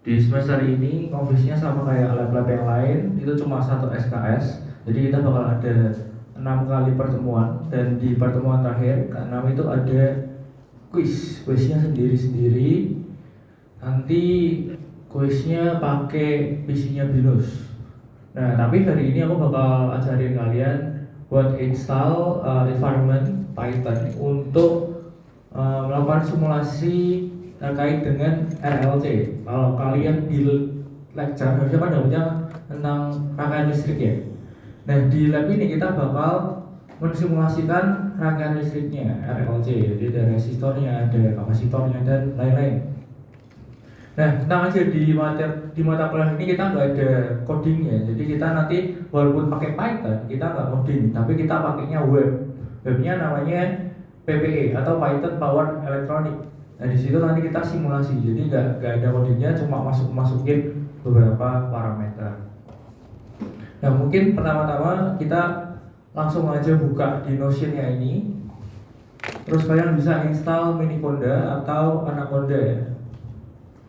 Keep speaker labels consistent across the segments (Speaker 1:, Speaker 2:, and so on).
Speaker 1: Di semester ini office-nya sama kayak lab-lab yang lain, itu cuma 1 SKS. Jadi kita bakal ada 6 kali pertemuan, dan di pertemuan terakhir ke-6 itu ada quiznya sendiri-sendiri. Nanti quiznya pakai PC-nya Binus. Nah, tapi hari ini aku bakal ajarin kalian buat install environment Python untuk melakukan simulasi terkait dengan RLC. Kalau kalian di lecture harusnya kan dapatnya tentang rangkaian listrik ya. Nah, di lab ini kita bakal mensimulasikan rangkaian listriknya RLC. Jadi ada resistornya, ada kapasitornya, dan lain-lain. Nah, tenang aja, di mata kuliah ini kita nggak ada codingnya. Jadi kita nanti walaupun pakai Python, kita nggak coding, tapi kita pakainya webnya namanya PPE atau Python Power Electronic. Nah, di situ nanti kita simulasi, jadi nggak ada codingnya, cuma masukin beberapa parameter. Nah, mungkin pertama-tama kita langsung aja buka di Notion-nya ini. Terus kalian bisa install Miniconda atau Anaconda ya.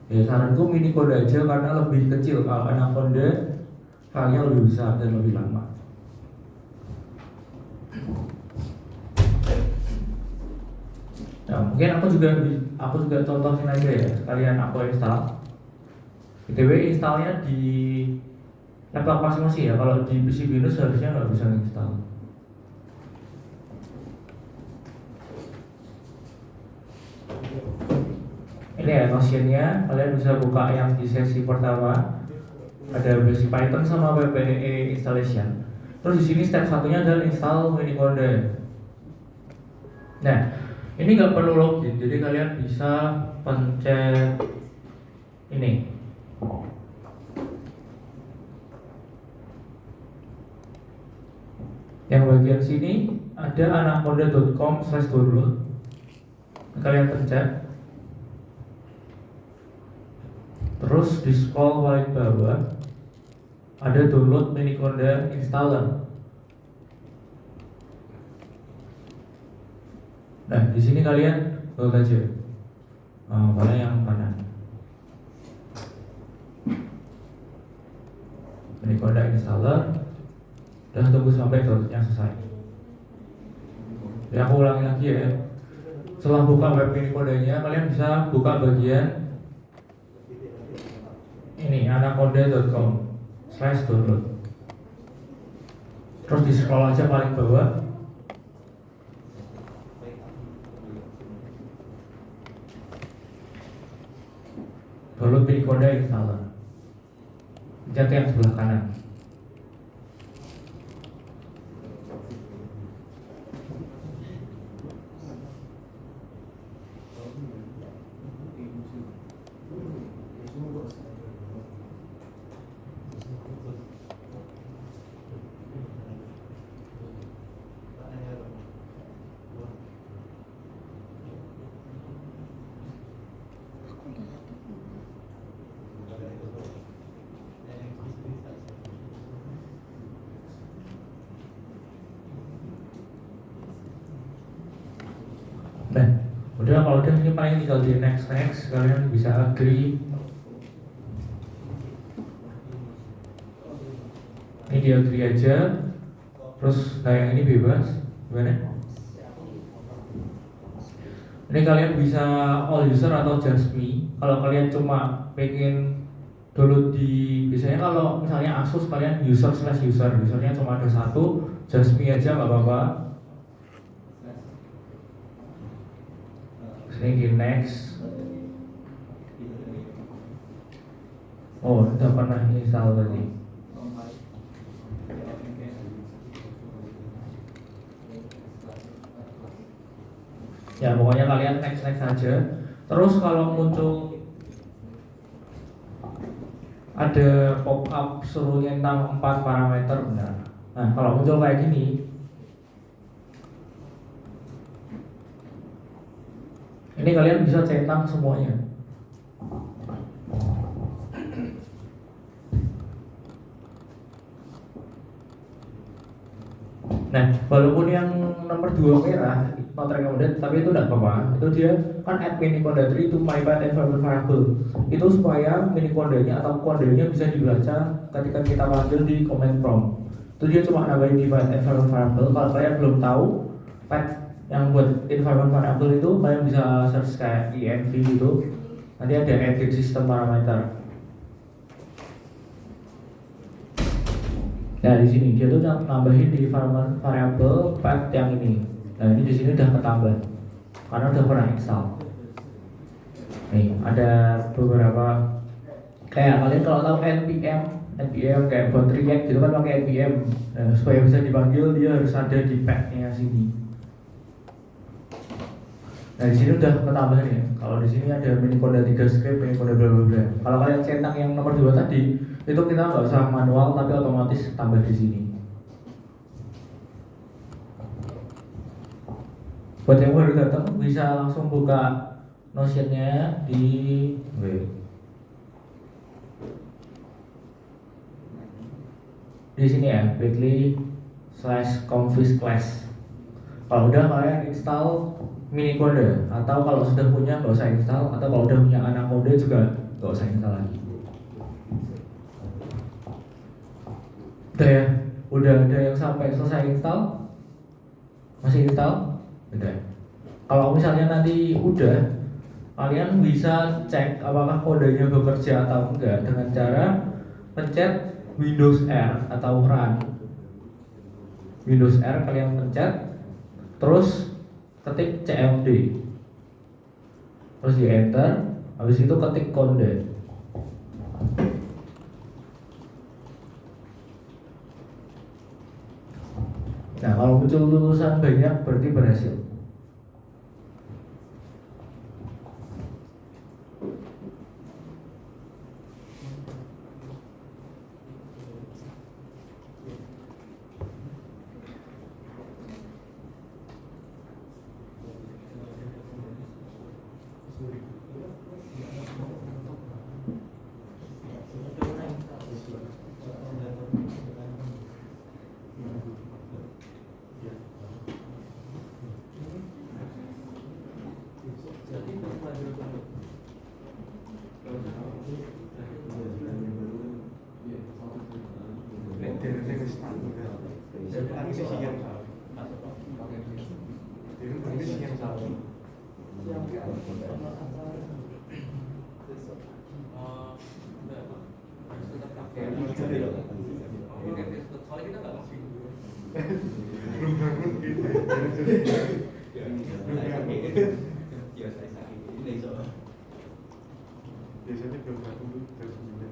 Speaker 1: Ya, saranku Miniconda aja karena lebih kecil. Kalau Anaconda filenya lebih besar dan lebih lama. Nah, mungkin aku juga contohin aja ya, sekalian aku install. BTW installnya di laptop masing-masing ya. Kalau di PC Windows harusnya nggak bisa install. Ini ya Notion-nya, kalian bisa buka yang di sesi pertama. Ada basic Python sama PPE installation. Terus di sini step satunya adalah install Miniconda. Nah, ini nggak perlu login, jadi kalian bisa pencet ini. Yang bagian sini ada anaconda.com/download. Kalian pencet. Terus di scroll paling bawah ada download Miniconda installer. Nah, di sini kalian download aja. Mana yang kanan? Miniconda installer. Dan tunggu sampai downloadnya selesai. Ya, aku ulangi lagi ya. Setelah buka web Minicondanya, kalian bisa buka bagian ini anaconda.com/download. Terus di scroll aja paling bawah. Download Miniconda installer. Pencet yang sebelah kanan. Nah, udah, kalau udah ini paling tinggal di next, kalian bisa agree. Ini di agree aja. Terus yang ini bebas. Gimana? Ini kalian bisa all user atau just me. Kalau kalian cuma pengen download biasanya kalau misalnya Asus kalian user/user, usernya cuma ada satu, just me aja nggak apa-apa. Ini di next. Oh, udah pernah install tadi. Ya, pokoknya kalian next aja. Terus kalau muncul ada pop up suruh nyentang 4 parameter, benar. Nah, kalau muncul kayak gini, ini kalian bisa centang semuanya. Nah, walaupun yang nomor 2 merah not recommended, tapi itu tidak apa-apa. Itu dia kan add mini conda tree to my path environment variable. Itu supaya mini kondanya atau kondanya bisa dibaca ketika kita panggil di command prompt. Itu dia cuma nambahin di path environment variable. Kalau kalian belum tahu path yang buat environment variable itu, kalian bisa search kayak env gitu. Nanti ada edit system parameter. Nah, di sini dia tuh nambahin di environment variable path yang ini. Nah, ini di sini udah ketambah karena udah pernah install. Nih, ada beberapa kayak kalian kalau tahu npm kayak buat react gitu kan pakai npm. Nah, supaya bisa dipanggil dia harus ada di path-nya sini. Nah, di sini udah ketambah nih. Kalau di sini ada mini conda 3 script, mini conda bla bla bla. Kalau kalian cetak yang nomor 2 tadi, itu kita nggak usah manual tapi otomatis tambah di sini. Buat yang baru datang bisa langsung buka Notion-nya di sini ya, bit.ly/config class. Kalau udah kalian install mini conda, atau kalau sudah punya nggak usah install, atau kalau udah punya anaconda juga nggak usah install lagi. Udah ya, udah ada yang sampai selesai install? Masih install? Udah. Kalau misalnya nanti udah, kalian bisa cek apakah kodenya bekerja atau enggak dengan cara pencet Windows R atau run. Windows R kalian pencet, terus ketik cmd, terus di enter, habis itu ketik conda. Nah, kalau muncul tulisan banyak berarti berhasil.
Speaker 2: Biasanya belum bangun jam 9.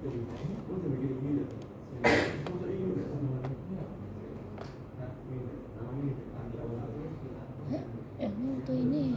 Speaker 3: Yang itu ini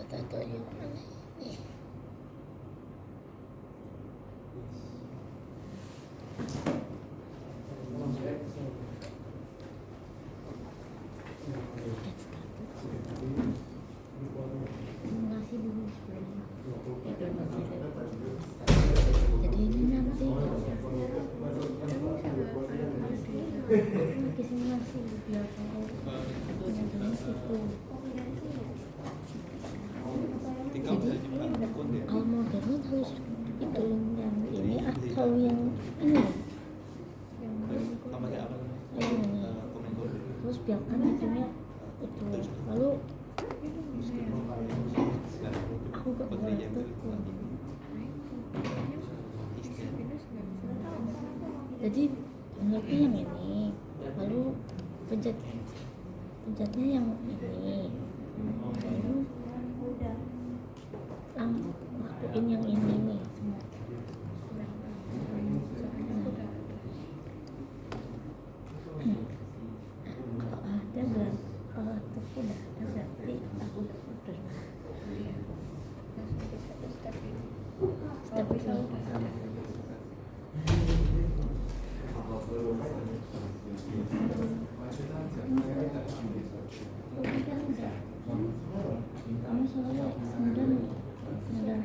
Speaker 3: tato yang mana ini? Ngasih dulu sebelumnya. Jadi ini nanti kisah ngasih di belakang yang situ. Jadi kalau modern harus itu yang ini atau yang ini yang ini terus biarkan itunya itu lalu aku gak mau itu jadi penyakitnya yang ini lalu pencetnya yang ini lalu lakuin yang ini nih kalau ada berarti kalau aku udah ada berarti aku udah putus step ini kamu soalnya kemudian beda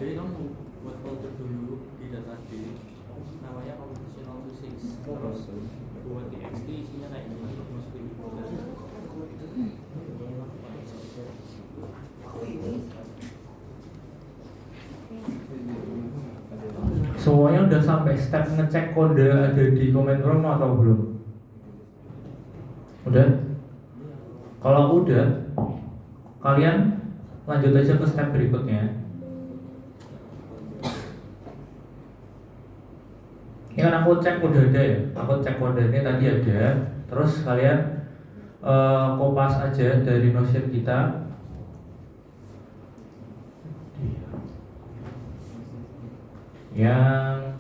Speaker 4: Jadi kamu buat folder dulu di data D namanya computational physics, terus buat txt isinya kayak gini, masukin di folder.
Speaker 1: Semuanya udah sampai step ngecek kode ada di comment room atau belum? Udah? Kalau udah, kalian lanjut aja ke step berikutnya. Ini kan aku cek udah ada ya, aku cek kode ini tadi ada. Terus kalian kopas aja dari Notion kita. Yang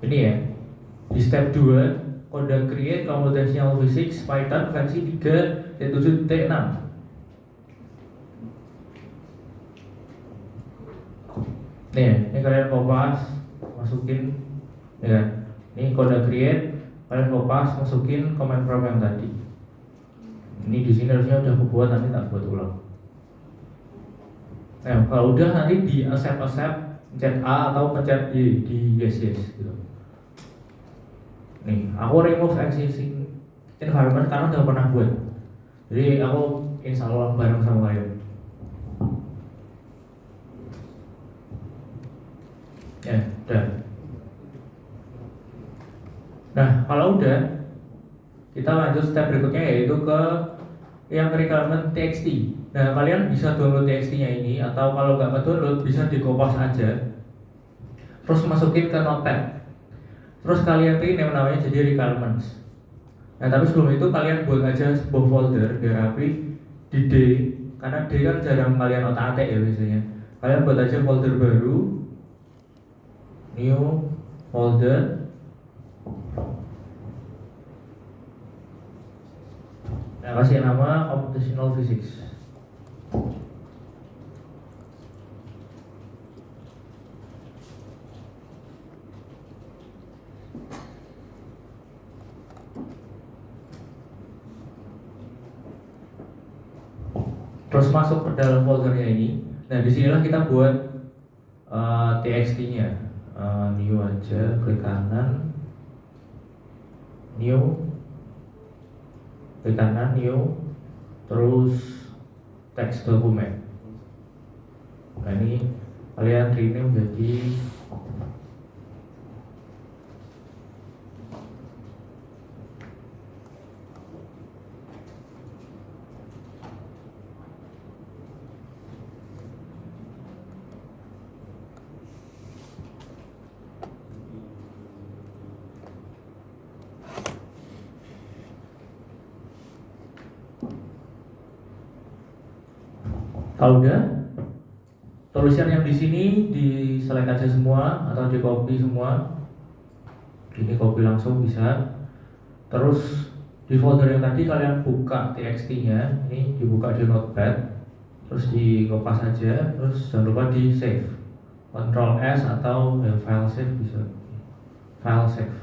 Speaker 1: ini ya, di step 2 kode create computational physics Python versi 3.7.6. Nih, ini kalian kopas, masukin, ya kan? Ini kode create, kalian kopas, masukin command prompt yang tadi. Ini di sini harusnya udah aku buat, nanti tak buat ulang. Nah, kalau udah nanti di accept, pencet A atau pencet Y di yes gitu. Nih, aku remove existing environment karena udah pernah buat. Jadi aku install ulang bareng sama kalian. Ya, udah. Nah, kalau udah, kita lanjut step berikutnya yaitu ke yang requirement TXT. Nah, kalian bisa download TXT-nya ini atau kalau nggak mau download bisa dikopas aja. Terus masukin ke Notepad. Terus kalian rename namanya jadi requirements. Nah, tapi sebelum itu kalian buat aja sebuah folder biar rapi di D, karena D kan jarang kalian otak-atik ya biasanya. Kalian buat aja folder baru, new folder. Nah, kasih nama computational physics. Terus masuk ke dalam foldernya ini. Nah, disinilah kita buat txt-nya. New aja, klik kanan, new, klik kanan, new, terus teks dokumen. Nah, ini kalian rename jadi kalau udah, tulisan yang di sini di select aja semua atau di copy semua. Ini copy langsung bisa. Terus di folder yang tadi kalian buka txt-nya, ini dibuka di Notepad. Terus di kopas aja, terus jangan lupa di save. Ctrl S atau ya, file save bisa. File save.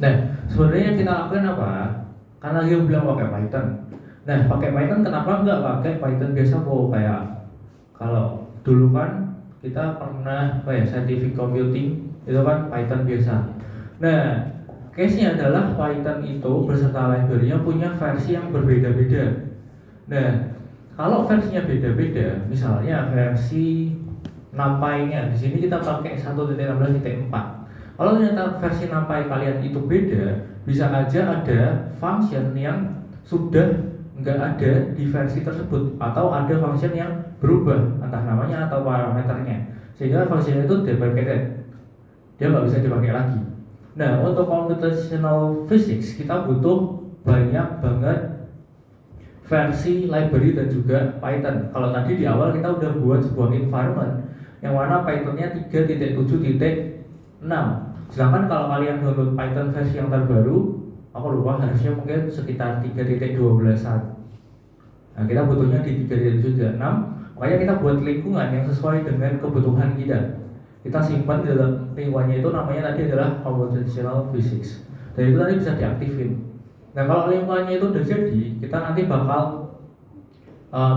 Speaker 1: Nah, sebenarnya yang kita lakukan apa? Karena dia bilang pakai Python. Nah, pakai Python kenapa enggak pakai Python biasa kok kayak kalau dulu kan kita pernah scientific computing itu kan Python biasa. Nah, case-nya adalah Python itu beserta library-nya punya versi yang berbeda-beda. Nah, kalau versinya beda-beda, misalnya versi NumPy-nya di sini kita pakai 1.16.4. Kalau ternyata versi NumPy kalian itu beda, bisa aja ada function yang sudah nggak ada di versi tersebut atau ada function yang berubah entah namanya atau parameternya sehingga function itu deprecated, dia nggak bisa dipakai lagi. Nah, untuk computational physics kita butuh banyak banget versi library dan juga Python. Kalau tadi di awal kita udah buat sebuah environment yang mana Pythonnya 3.7.6. Sedangkan kalau kalian download Python versi yang terbaru, aku lupa harusnya mungkin sekitar 3.12an. Nah, kita butuhnya di 3.7.6. Makanya kita buat lingkungan yang sesuai dengan kebutuhan kita. Kita simpan di dalam lingkungannya itu namanya tadi adalah computational physics. Dan itu tadi bisa diaktifin. Nah, kalau lingkungannya itu udah jadi, kita nanti bakal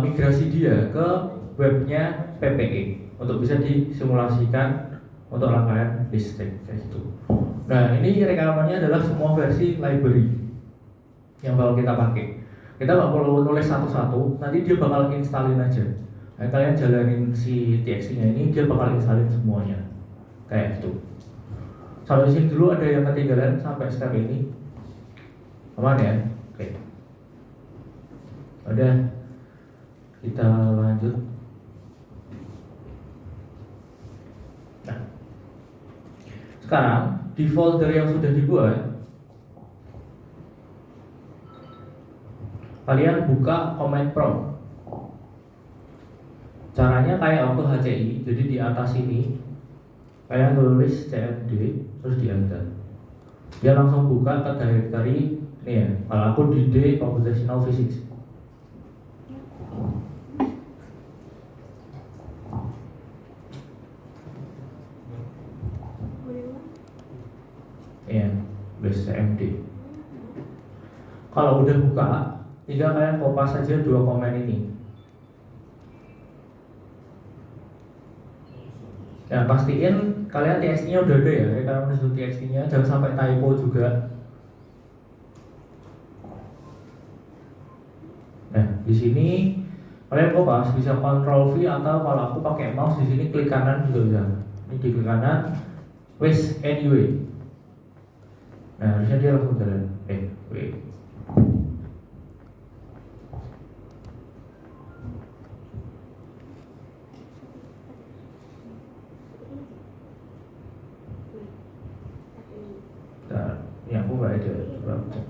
Speaker 1: migrasi dia ke webnya PPE untuk bisa disimulasikan untuk rangkaian listrik kayak gitu. Nah, ini rekamannya adalah semua versi library yang bakal kita pakai. Kita nggak perlu nulis satu-satu, nanti dia bakal installin aja. Nah, kalian jalanin si txt-nya ini, dia bakal installin semuanya kayak gitu. Sampai sini dulu, ada yang ketinggalan sampai step ini? Aman ya? Oke. Udah, kita lanjut. Sekarang di folder yang sudah dibuat, kalian buka command prompt. Caranya kayak waktu HCI, jadi di atas ini kalian tulis cmd terus di enter. Dia langsung buka ke directory ini ya. Kalau aku di D computational physics. Ya, base cmd. Kalau udah buka, tinggal kalian kopas saja dua komen ini. Nah, pastiin kalian TXT-nya udah ada ya, kalian menuju TXT-nya, jangan sampai typo juga. Nah, di sini kalian kopas bisa Ctrl V atau kalau aku pakai mouse di sini klik kanan juga bisa. Ini di klik kanan, wes anyway. Nah, harusnya dia langsung jalan. Wait. Nah, ini aku nggak ada, coba aku cek.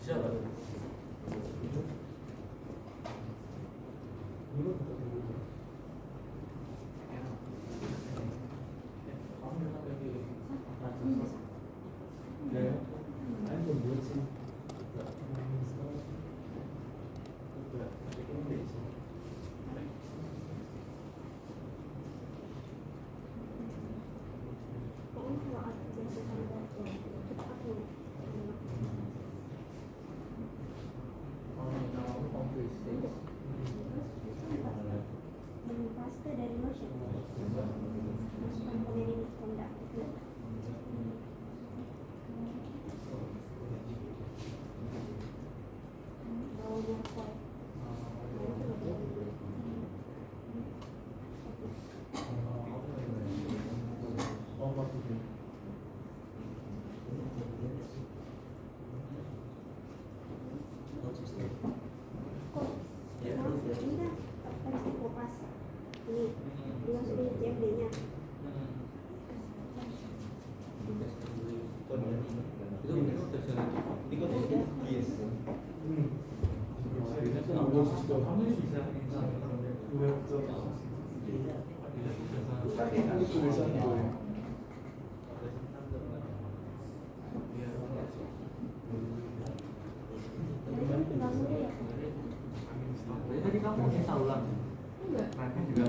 Speaker 4: Siapa? Tadi kamu bisa ulang? Enggak. Nanti juga.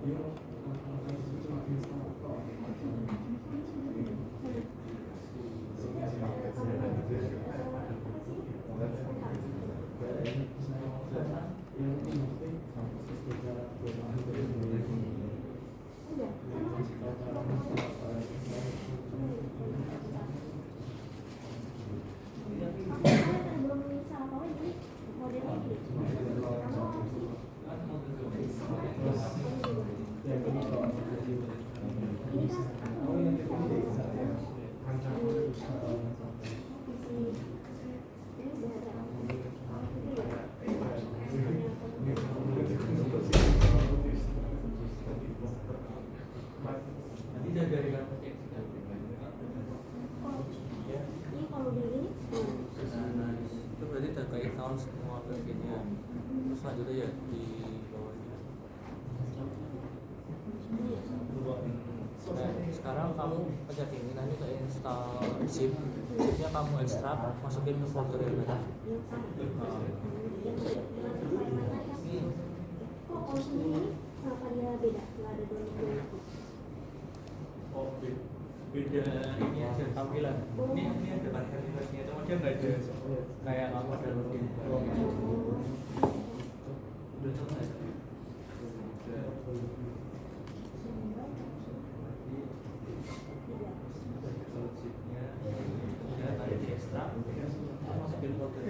Speaker 4: Nanti dari kan cek
Speaker 3: Ini kalau udah gini,
Speaker 4: nah, itu berarti terkait tahun semua bagiannya. Terus selanjutnya ya di bawahnya. Nah, sekarang kamu pencet ini nanti ke install zipnya kamu ekstrak, masukin ke folder yang ada.
Speaker 3: kok kalau sendiri kenapa dia beda? Nggak ada dua
Speaker 4: Oh, beda ini aja tampilan. Ini ada kandidatnya, cuma dia nggak ada kayak kamu ada login. Udah selesai. Ya, tadi di ekstrak, masukin folder.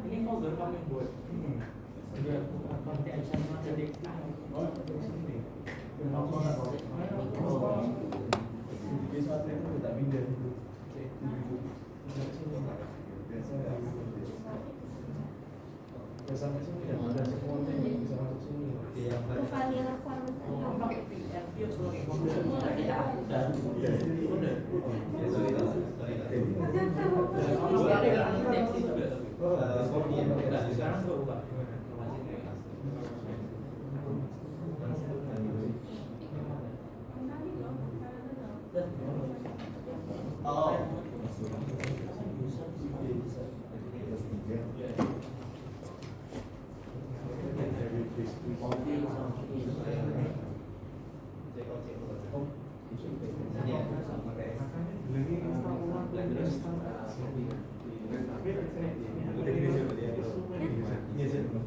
Speaker 4: Ini folder kamu yang buat. Nanti action jadi
Speaker 2: Sampai sini ya, ada semua yang bisa masuk sini.
Speaker 3: Vanilla requirement
Speaker 4: sekarang gue buka.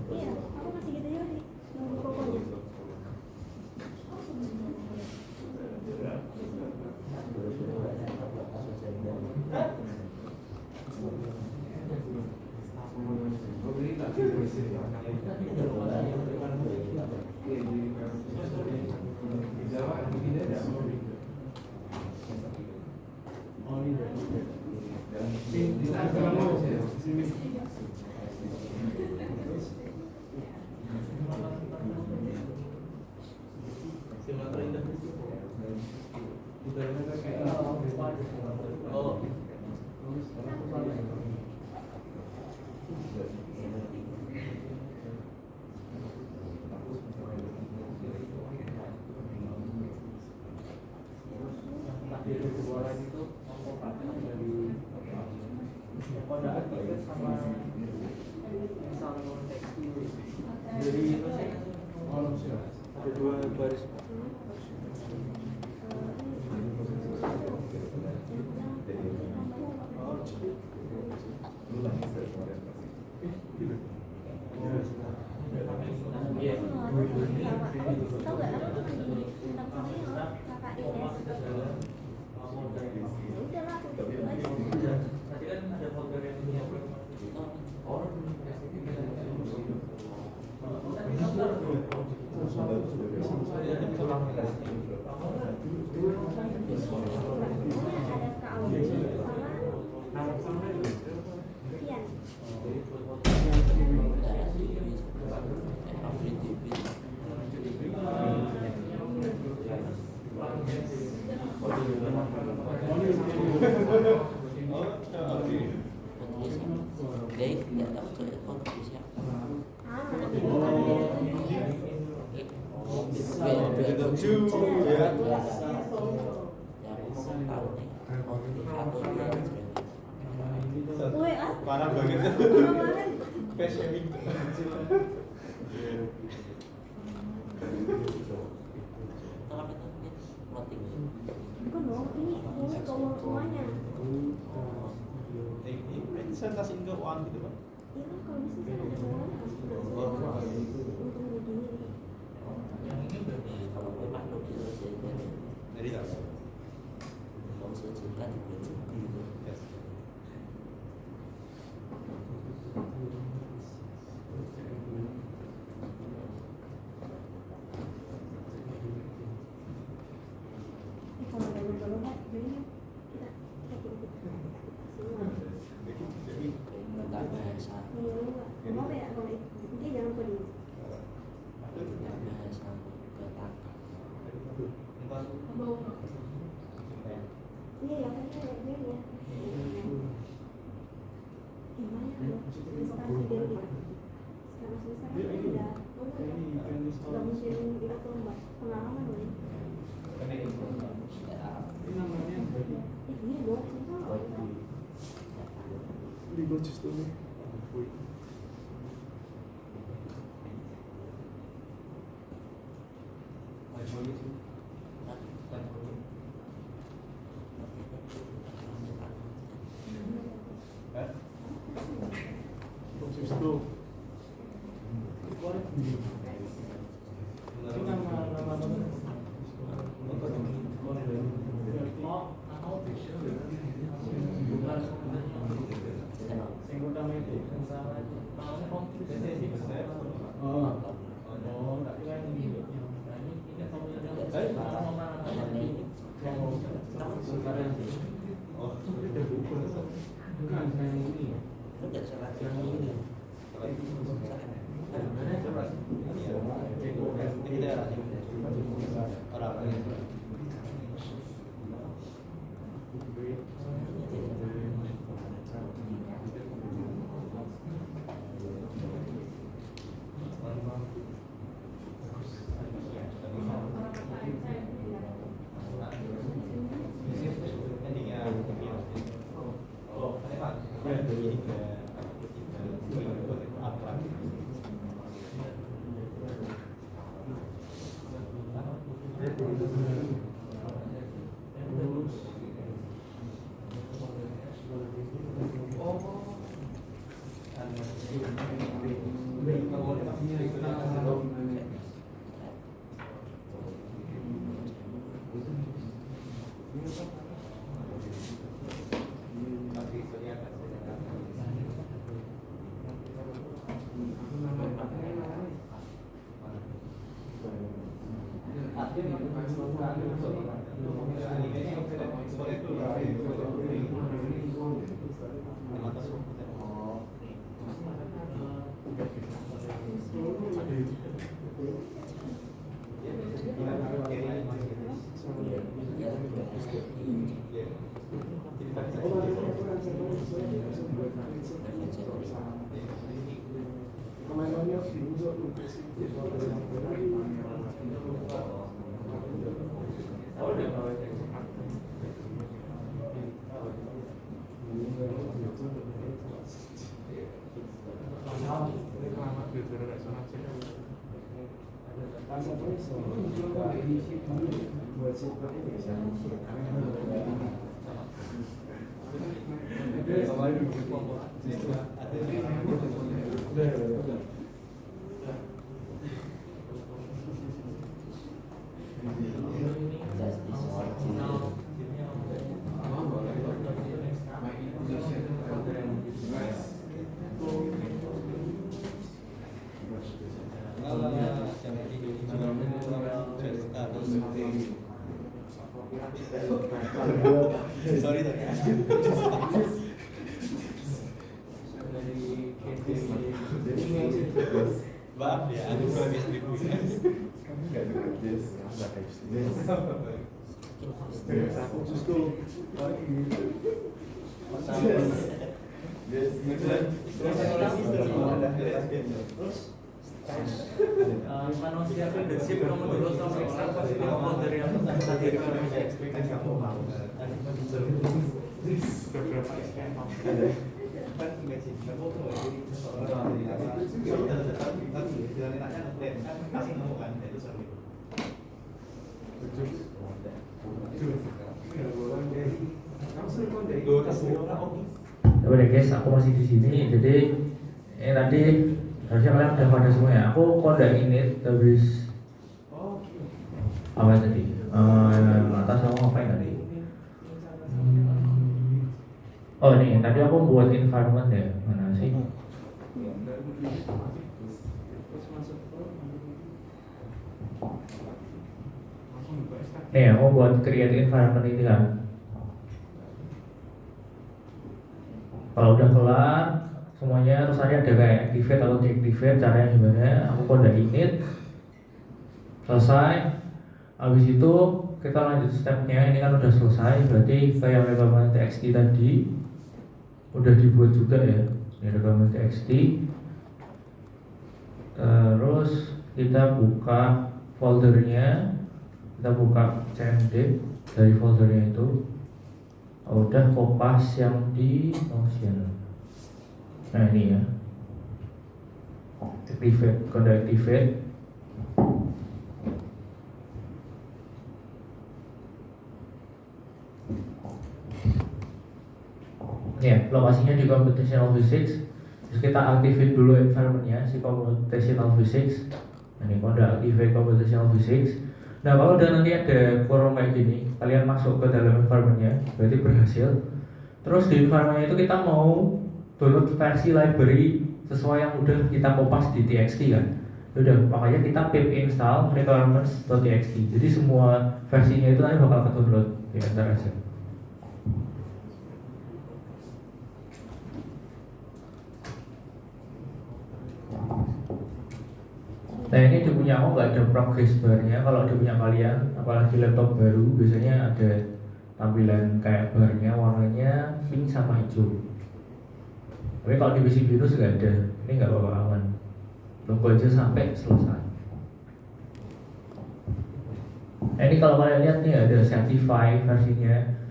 Speaker 3: Iya, aku masih gitu aja sih. Nunggu pokoknya.
Speaker 4: Oh. Tadi ada dua lagi itu pengkompakan dari kode aktifnya sama misalnya konteks dari itu sih ada dua baris. Iya.
Speaker 3: Tahu nggak apa tuh di tentang KKIS? Ya udahlah, aku tutup aja.
Speaker 4: Tadi kan ada folder yang punya
Speaker 3: Ada KAUD sama Vian.
Speaker 5: Đấy, nhận được tôi con thì sao?
Speaker 3: Mana beda
Speaker 5: Về
Speaker 2: Được chứ.
Speaker 5: ya, mau tahu nih, mau dilihat tuh
Speaker 3: Woi, ah.
Speaker 2: Parah banget.
Speaker 3: Parah banget.
Speaker 2: Face shaming.
Speaker 5: tapi nanti plotting
Speaker 3: Bukan dong, ini ngomongin ke uang semuanya.
Speaker 2: Ini presentasi ke uang gitu Pak.
Speaker 3: Iya kan kalau bisnis kan ada semuanya harus untung begini.
Speaker 4: yang ini berarti
Speaker 5: kalau memang logis saja
Speaker 2: Jadi tak.
Speaker 5: mau sejuta juga cukup
Speaker 2: Yes.
Speaker 3: Kalau ada belum kan, jadi kita ikut semua.
Speaker 5: nggak bahasa
Speaker 3: Iya enggak. Mau ya kalau dia jangan pergi.
Speaker 5: nggak bahasa ketak
Speaker 3: Iya ya kan kayak gini ya. Gimana loh? Instansi dari kita. Sekarang semester kan udah nggak mungkin ikut lomba pengalaman loh. Iya dong, semua.
Speaker 2: Ini bagus tuh nih. Bagus tuh.
Speaker 4: yang utama itu sama konflik tapi kan ini kamu
Speaker 5: udah salah ini
Speaker 4: akhirnya Maaf ya, aku kurang istriku ya. Manusia itu leadership kamu dulu sama ekstra positif kamu dari yang tadi ekspektasi kamu mau.
Speaker 2: Beberapa SKM
Speaker 1: Coba deh guys, aku masih di sini. Jadi tadi harusnya kalian udah pada semua ya. Aku kode init habis apa tadi? Atas aku ngapain tadi? Oh nih, tadi aku buat environment ya. Mana sih? Nih, aku buat create environment ini kan. Kalau udah kelar semuanya, terus tadi ada kayak activate atau deactivate, caranya gimana? Aku kode init, selesai. Habis itu kita lanjut stepnya. Ini kan udah selesai, berarti kayak rekaman txt tadi udah dibuat juga ya. Ini rekaman txt. Terus kita buka foldernya, kita buka cmd dari foldernya itu. Udah kopas yang di Notion. Nah ini ya, activate, kode activate. Ya, lokasinya di computational physics. Terus kita aktifin dulu environmentnya si computational physics. Nah, ini kode activate computational physics. Nah, kalau udah nanti ada quorum kayak gini, kalian masuk ke dalam environmentnya, berarti berhasil. Terus di environmentnya itu kita mau download versi library sesuai yang udah kita kopas di txt kan. Udah, makanya kita pip install requirements.txt. Jadi semua versinya itu nanti bakal ke download di enter aja. Nah ini di punya aku nggak ada progress barnya. Kalau di punya kalian, apalagi laptop baru, biasanya ada tampilan kayak barnya warnanya pink sama hijau. Tapi kalau di PC Windows nggak ada. Ini nggak apa-apa, aman. Tunggu aja sampai selesai. Nah ini kalau kalian lihat nih ada certify versinya,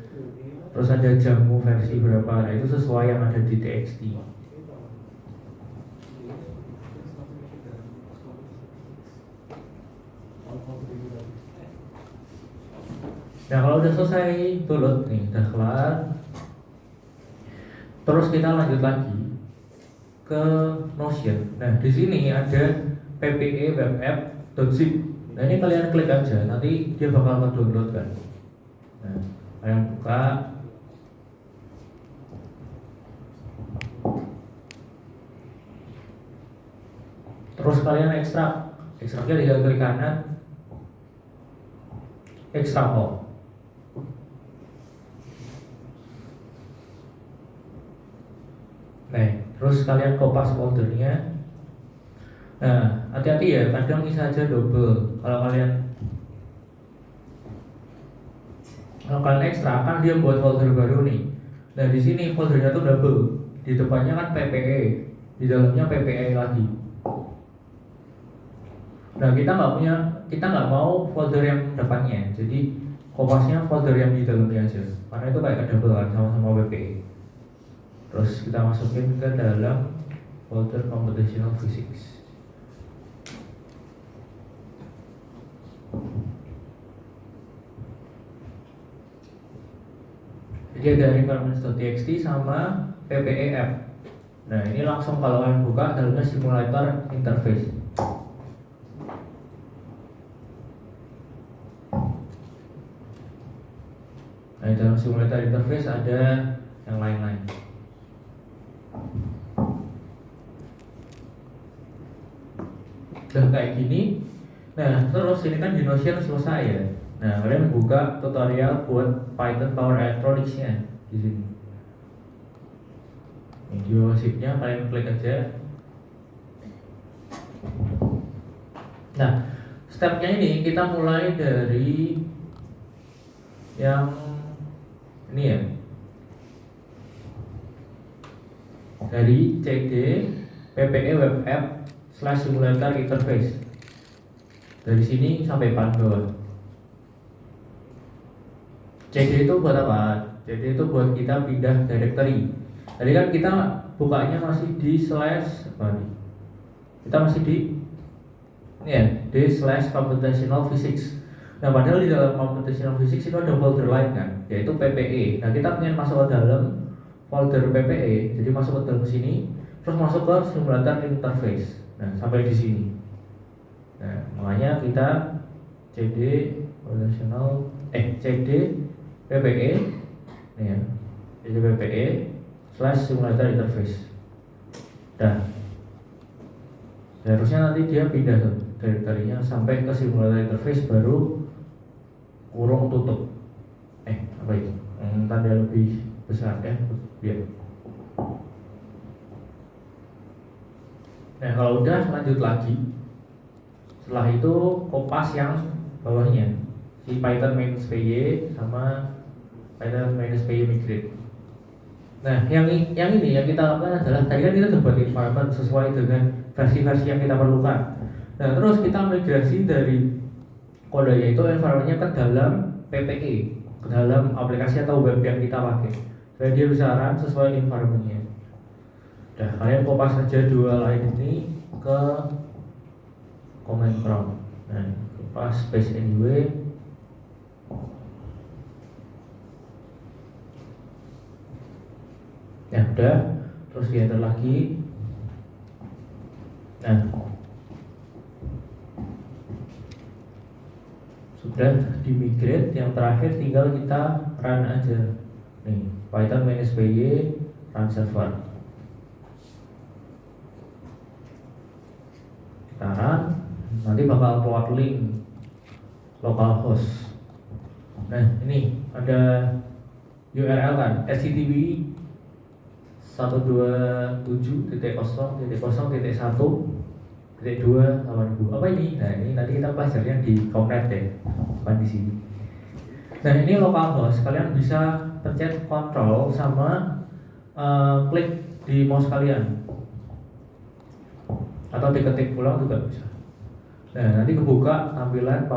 Speaker 1: terus ada jamu versi berapa. Nah itu sesuai yang ada di txt. Nah kalau udah selesai download nih, udah kelar. Terus kita lanjut lagi ke Notion. Nah di sini ada ppe web app.zip. Nah ini kalian klik aja, nanti dia bakal nge-download kan. Nah kalian buka. Terus kalian ekstrak. Ekstraknya tinggal klik kanan, ekstrak all. Nah, terus kalian kopas foldernya. Nah, hati-hati ya, kadang bisa aja double. Kalau kalian ekstrak kan dia buat folder baru nih. Nah, di sini foldernya tuh double. Di depannya kan PPE, di dalamnya PPE lagi. Nah, kita nggak mau folder yang depannya. Jadi kopasnya folder yang di dalamnya aja. Karena itu kayak double kan sama-sama PPE. Terus kita masukin ke dalam folder computational physics. Jadi ada requirements.txt sama PPE-app. Nah, ini langsung kalau kalian buka dalamnya simulator interface. Nah, dalam simulator interface ada yang lain-lain. Dan kayak gini. Nah, terus ini kan di Notion selesai ya. Nah, kalian buka tutorial buat Python Power Electronics-nya di sini. Video zip-nya kalian klik aja. Nah, stepnya ini kita mulai dari yang ini ya. Dari cd PPE web app / simulator interface. Dari sini sampai paling bawah. CD itu buat apa? CD itu buat kita pindah directory. Tadi kan kita bukanya masih di kita masih di ini ya, di /computational physics. Nah, padahal di dalam computational physics itu ada folder lain kan, yaitu PPE. Nah, kita pengen masuk ke dalam folder PPE, jadi masuk ke dalam sini, terus masuk ke simulator interface. Nah, sampai di sini. Nah, makanya kita cd PPE nih ya, cd PPE /simulator interface. Nah, harusnya nanti dia pindah tuh direktorinya sampai ke simulator interface baru kurung tutup. Apa itu? Tanda lebih besar ya, biar. Nah, kalau udah lanjut lagi. Setelah itu kopas yang bawahnya, si Python-py sama Python-py migrate. Nah, yang ini yang kita lakukan adalah tadi kan kita udah buat environment sesuai dengan versi-versi yang kita perlukan. Nah, terus kita migrasi dari kodenya itu environment-nya ke dalam PPE, ke dalam aplikasi atau web yang kita pakai. Jadi dia bisa run sesuai environment-nya. Nah, kalian kopas saja dua line ini ke command prompt. Nah, kopas space anyway. Ya udah, terus di enter lagi. Nah, sudah di migrate, yang terakhir tinggal kita run aja. Nih, Python-py run server. Kita run, nanti bakal keluar link localhost. Nah, ini ada URL kan, http 127.0.0.1.2.8000. Apa ini? Nah, ini nanti kita belajarnya di Comnet ya, bukan di sini. Nah, ini localhost. Kalian bisa pencet Ctrl sama klik di mouse kalian, atau diketik pulang juga bisa. Nah, nanti kebuka tampilan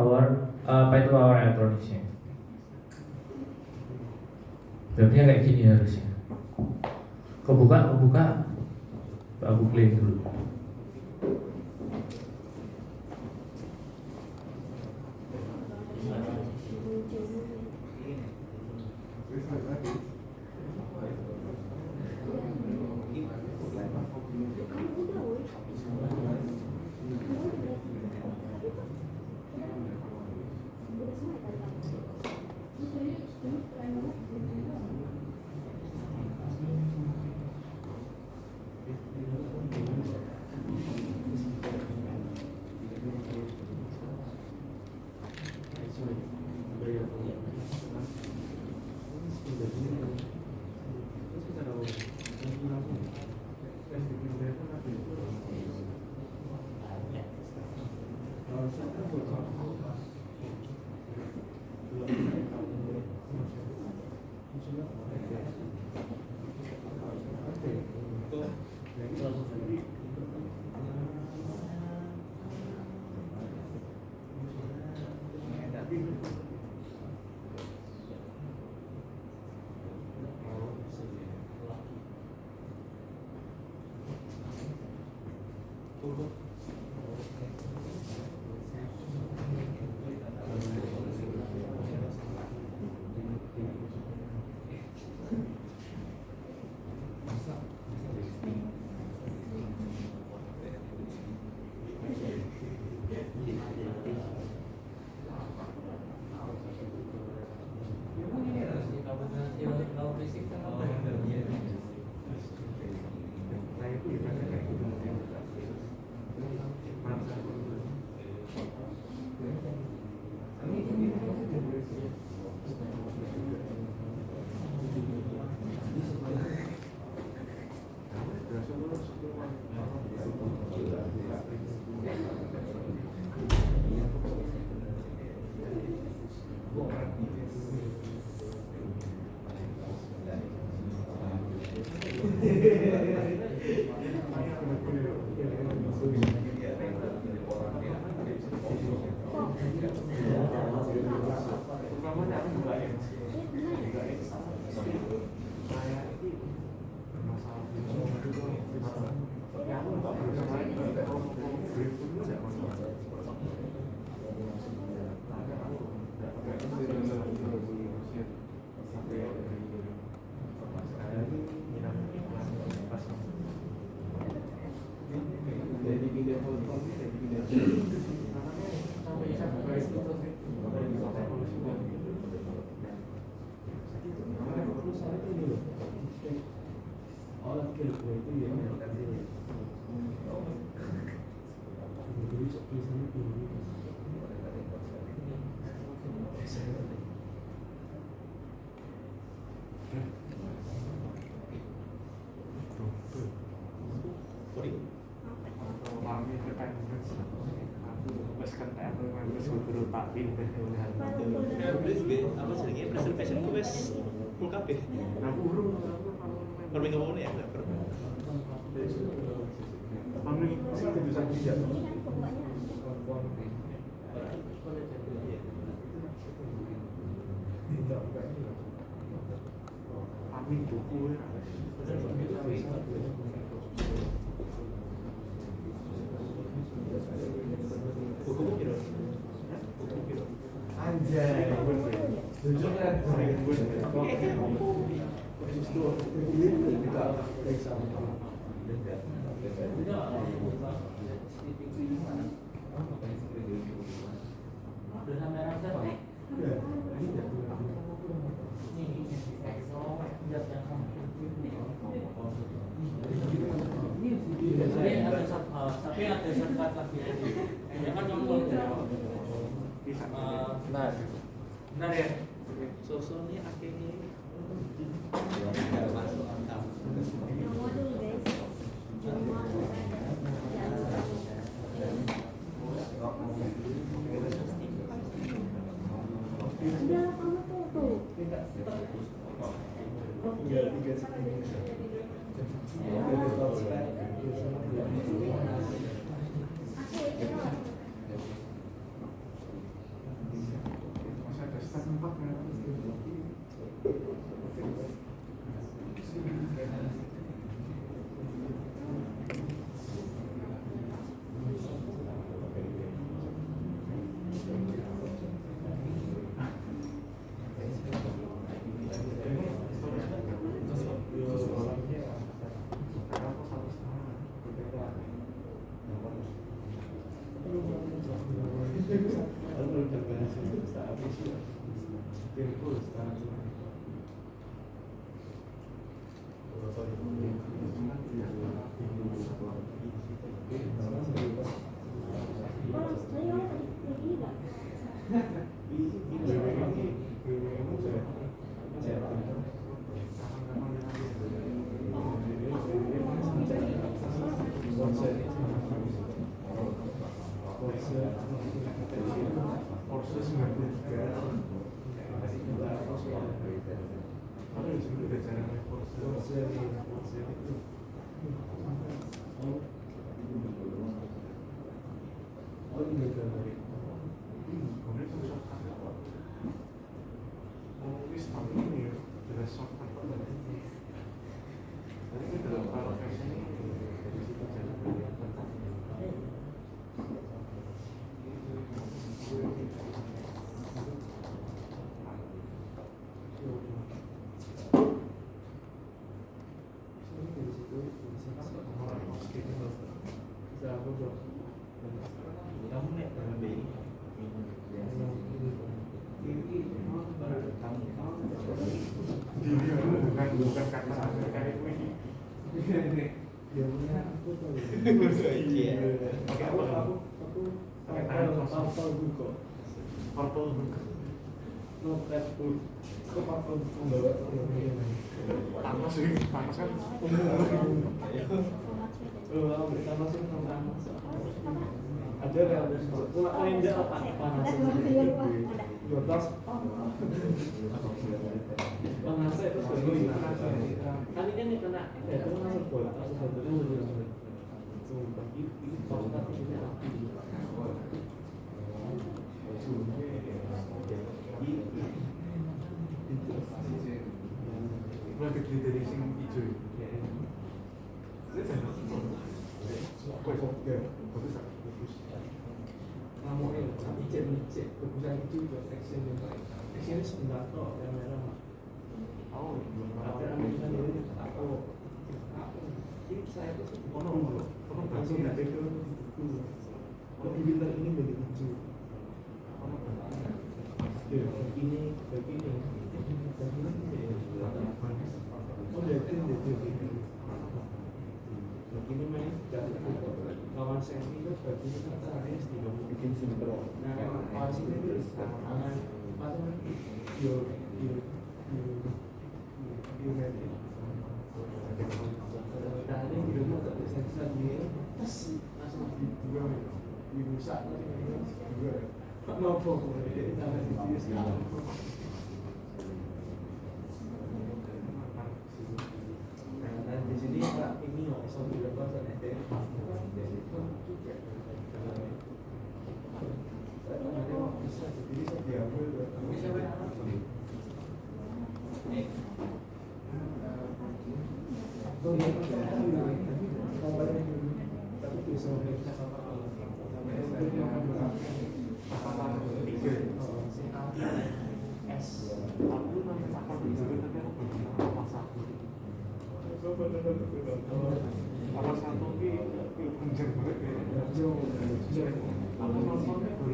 Speaker 1: Python Power Electronics-nya. Bentuknya kayak gini harusnya. Kebuka, aku clean dulu.
Speaker 6: Apa jenenge preservation ku wis full kabeh. Perminggu ngono ya, buku piro? Buku piro?
Speaker 2: Anjay. Jujur kan
Speaker 4: tapi ada sertifikat lagi. Ya kan nyambung.
Speaker 1: Benar.
Speaker 4: Benar ya.
Speaker 6: Sosone akhirnya
Speaker 3: Masuk akal. Nomor dulu guys. Udah kamu tuh.
Speaker 2: bukan karena kayak gue ini.
Speaker 6: Dia punya aku tahu.
Speaker 5: Iya.
Speaker 2: Pakai apa kamu?
Speaker 6: Aku
Speaker 2: Pakai tangan kosong.
Speaker 6: apa buku?
Speaker 2: Purple book.
Speaker 6: No pet book. Kok apa membawa
Speaker 2: Panas sih, panas kan.
Speaker 6: ambil sama sih tentang ada realistis cuma enggak panas di atas panasnya itu sebagai kan ini kan kena itu masuk bola sebetulnya lebih sumpah ini pasukan ini api
Speaker 2: Lebih gede dari sing hijau.
Speaker 6: namun icet keputusan itu buat action yang baik action ini sebentar toh yang merah
Speaker 2: Oh,
Speaker 6: tapi ambilkan diri aku ini saya tuh
Speaker 2: Ono
Speaker 6: langsung ada ke lebih bintang ini bagi hijau ya begini oh dari begini main dari lawan semi itu baginya katanya tidak bikin sinkron nah lawan sini itu tangan pasang yo tadi di rumah tak bisa dia langsung dua dirusak dua nopo jadi tangan di dia dan di sini Pak ini loh sambil lepas ada bisa jadi saya diambil tapi bisa mereka
Speaker 2: Apa satu ini kenceng banget ya. Aku nontonnya baru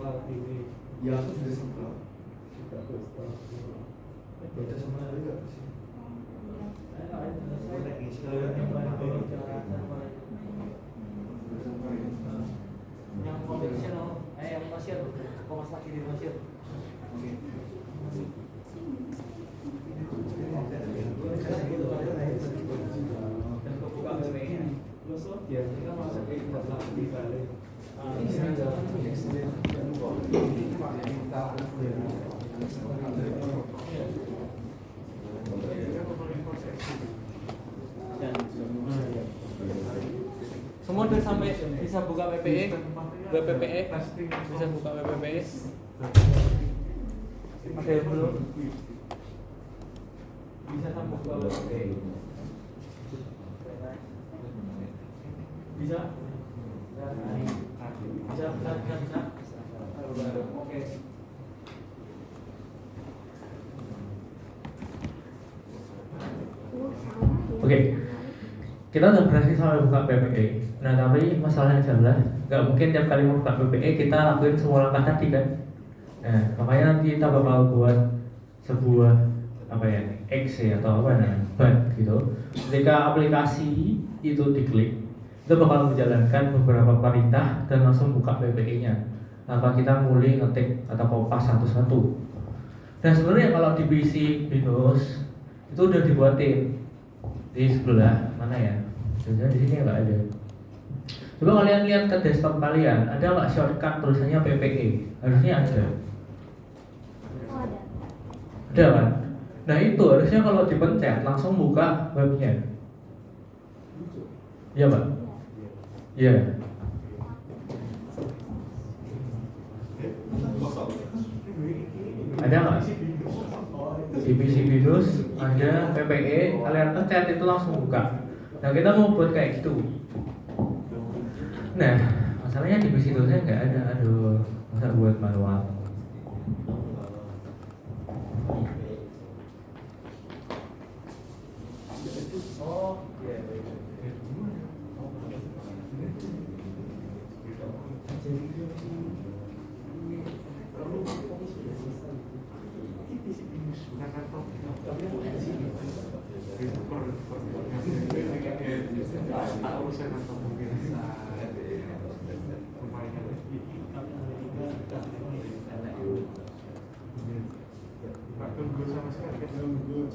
Speaker 6: kalau ini
Speaker 7: Ya aku sudah sempat.
Speaker 6: tidak terus
Speaker 7: Baca sama ada nggak sih?
Speaker 4: Yang konvensional, yang Mesir, Komas lagi di Mesir.
Speaker 6: dan kebuka BPI terus dia kan masuk ke internal di balik ini jalan eksiden dan kok ini pakai minta
Speaker 4: Semua udah sampai bisa buka PPE, WPPE, bisa buka WPPE. Ada yang belum? Bisa sampai buka WPPE. Bisa? Bisa. Oke.
Speaker 1: Oke, kita udah berhasil sampai buka PPE. Nah tapi masalahnya adalah nggak mungkin tiap kali mau buka PPE kita lakuin semua langkah tadi kan. Nah makanya nanti kita bakal buat sebuah apa ya, exe atau apa ya, bug gitu. Ketika aplikasi itu diklik, itu bakal menjalankan beberapa perintah dan langsung buka PPE-nya tanpa kita mulai ngetik atau kopas satu-satu. Dan sebenarnya kalau di PC Windows itu udah dibuatin di sebelah mana ya? Sebenarnya di sini nggak ada. Coba kalian lihat ke desktop kalian, ada nggak shortcut tulisannya PPE? Harusnya ada.
Speaker 3: Oh ada.
Speaker 1: Ada kan? Nah itu harusnya kalau dipencet langsung buka webnya. Iya Pak? Iya. Ada nggak? Di PC Windows ada PPE, kalian pencet itu langsung buka. Nah kita mau buat kayak gitu. Nah masalahnya di PC Windows nggak ada. Aduh, masa buat manual.
Speaker 2: Tunggu sama sekali kan tunggu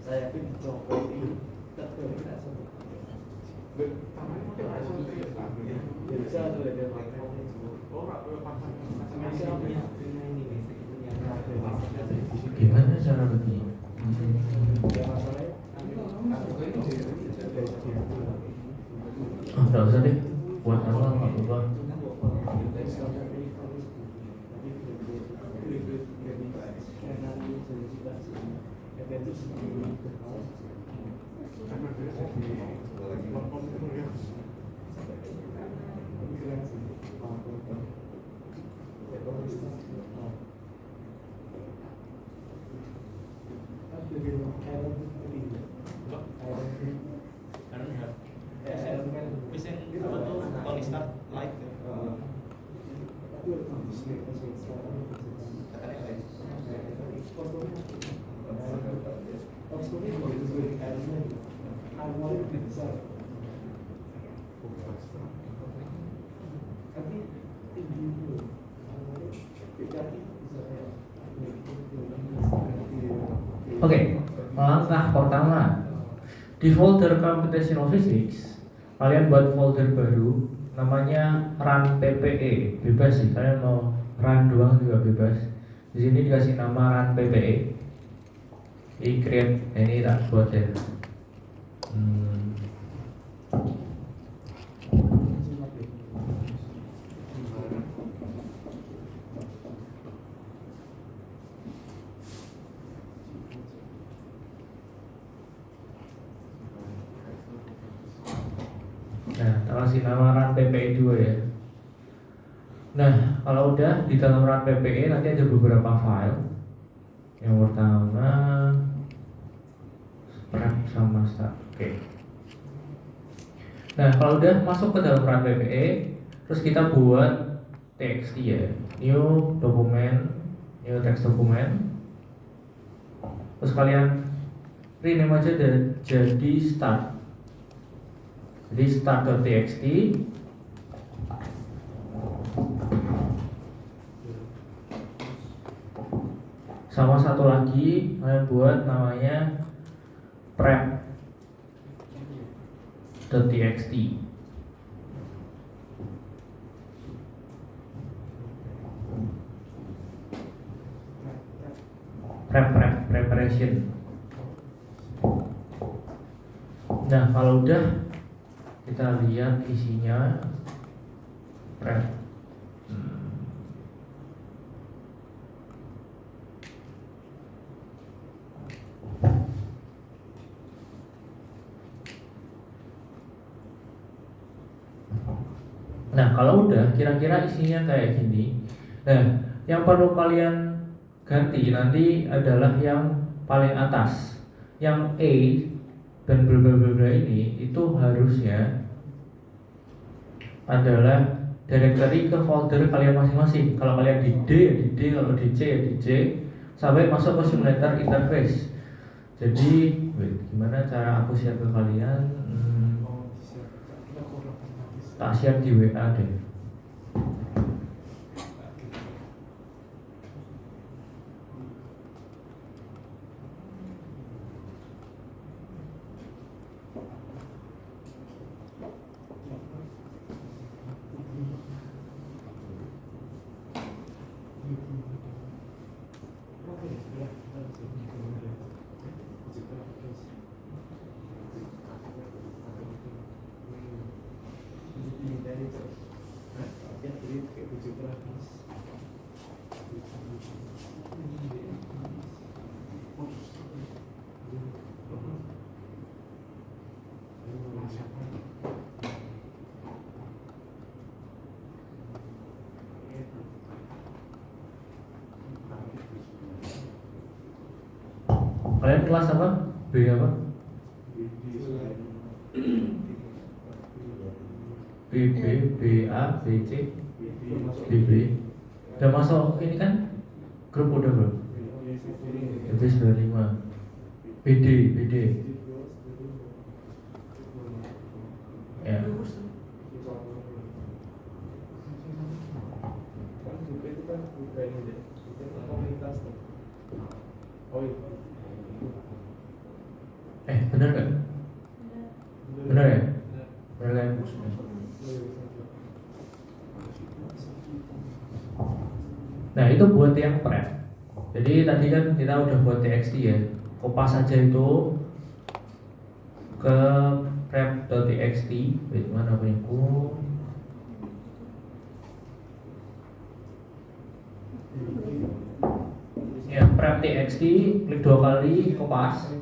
Speaker 6: Saya pun dicokokin tapi tidak sempat. Bisa sudah ada
Speaker 1: Gimana cara begini? Nggak usah deh, buat manual nggak apa-apa.
Speaker 4: Mesin apa tuh Tony Stark like
Speaker 1: Oke, langkah pertama di folder Computational Physics kalian buat folder baru namanya run PPE. Bebas sih, kalian mau run doang juga bebas. Di sini dikasih nama run PPE. Ini create, ini tak buat ya. Nah, kita kasih nama run PPE 2 ya. Nah, kalau udah di dalam run PPE nanti ada beberapa file. Yang pertama sprep sama start. Oke. Nah, kalau udah masuk ke dalam run PPE, terus kita buat txt ya. New document, new text document. Terus kalian rename aja jadi start. Jadi start.txt sama satu lagi kalian buat namanya prep.txt. Preparation. Nah, kalau udah kita lihat isinya prep. Nah, kalau udah kira-kira isinya kayak gini. Nah, yang perlu kalian ganti nanti adalah yang paling atas. Yang A dan bla bla bla bla ini itu harusnya adalah directory ke folder kalian masing-masing. Kalau kalian di D ya di D, kalau di C ya di C, sampai masuk ke simulator interface. Jadi, gimana cara aku share ke kalian? Tak share di WA deh. Kalian kelas apa? B apa? BB, BA, BC, BB. Udah masuk ini kan? Grup udah belum? BB 95. BD, BD. Ya. Bener gak? Bener ya? Bener kan? Nah itu buat yang prep. Jadi tadi kan kita udah buat TXT ya. Kopas aja itu ke prep.txt. Wait, mana punyaku? Ya, prep.txt, klik 2 kali, kopas.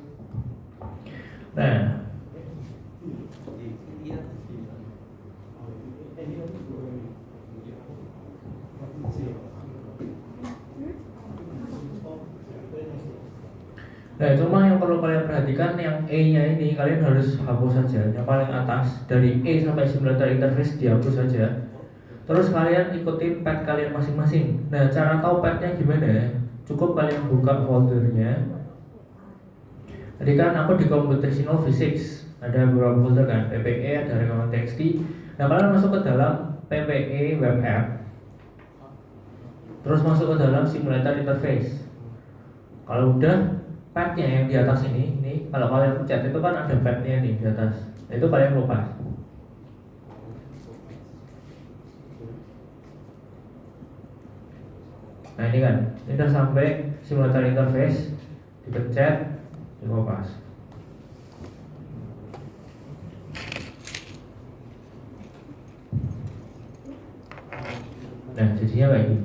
Speaker 1: Nah, cuma yang perlu kalian perhatikan yang E-nya ini kalian harus hapus saja. Yang paling atas dari E sampai simulator interface dihapus saja. Terus kalian ikutin pad kalian masing-masing. Nah, cara tahu padnya gimana? Cukup kalian buka foldernya. Tadi kan aku di computational physics ada beberapa folder kan, PPE, ada rekaman TXT. Nah, kalian masuk ke dalam PPE web app. Terus masuk ke dalam simulator interface. Kalau udah padnya yang di atas ini kalau kalian pencet itu kan ada padnya nih di atas. Nah, itu kalian lepas. Nah ini kan, ini udah sampai simulator interface, dipencet, dilepas. Nah jadinya kayak gini.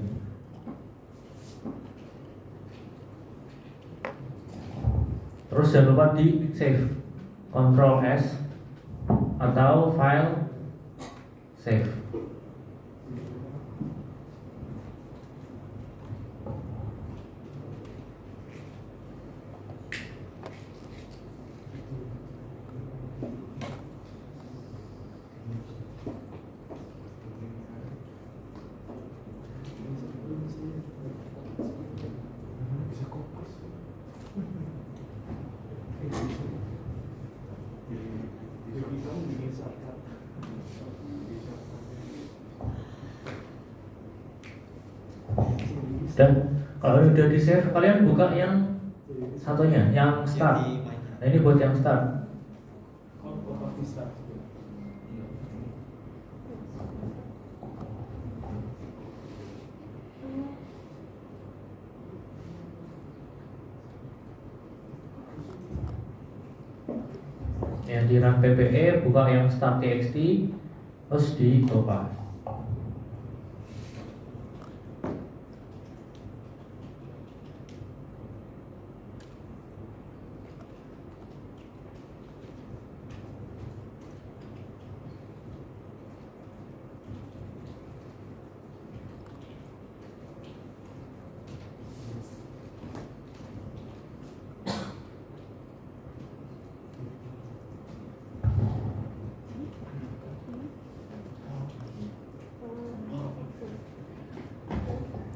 Speaker 1: Terus jangan lupa di save, Ctrl S atau file save. Dan kalau udah di save, kalian buka yang satunya, yang start. Nah ini buat yang start. Yang di run PPE, buka yang start TXT, terus di copy.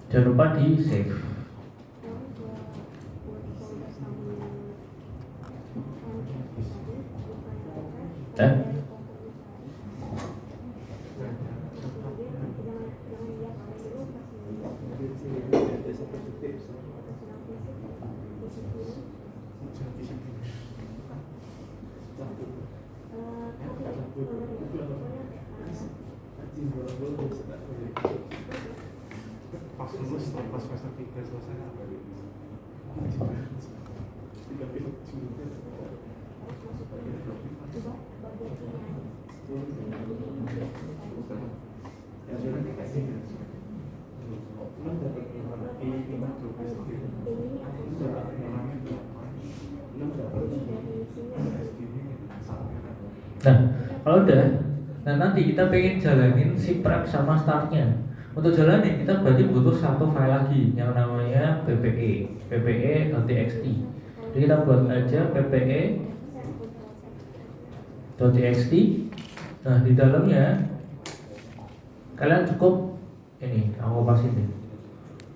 Speaker 1: Jangan lupa di save. Dan
Speaker 2: Pas lulus, pas semester 3 selesai apa gitu?
Speaker 1: nah, kalau udah, nah nanti kita pengen jalanin si prep sama startnya. Untuk jalanin kita berarti butuh satu file lagi yang namanya ppe.txt. Jadi kita buat aja ppe.txt. Nah di dalamnya kalian cukup ini, aku pasin deh,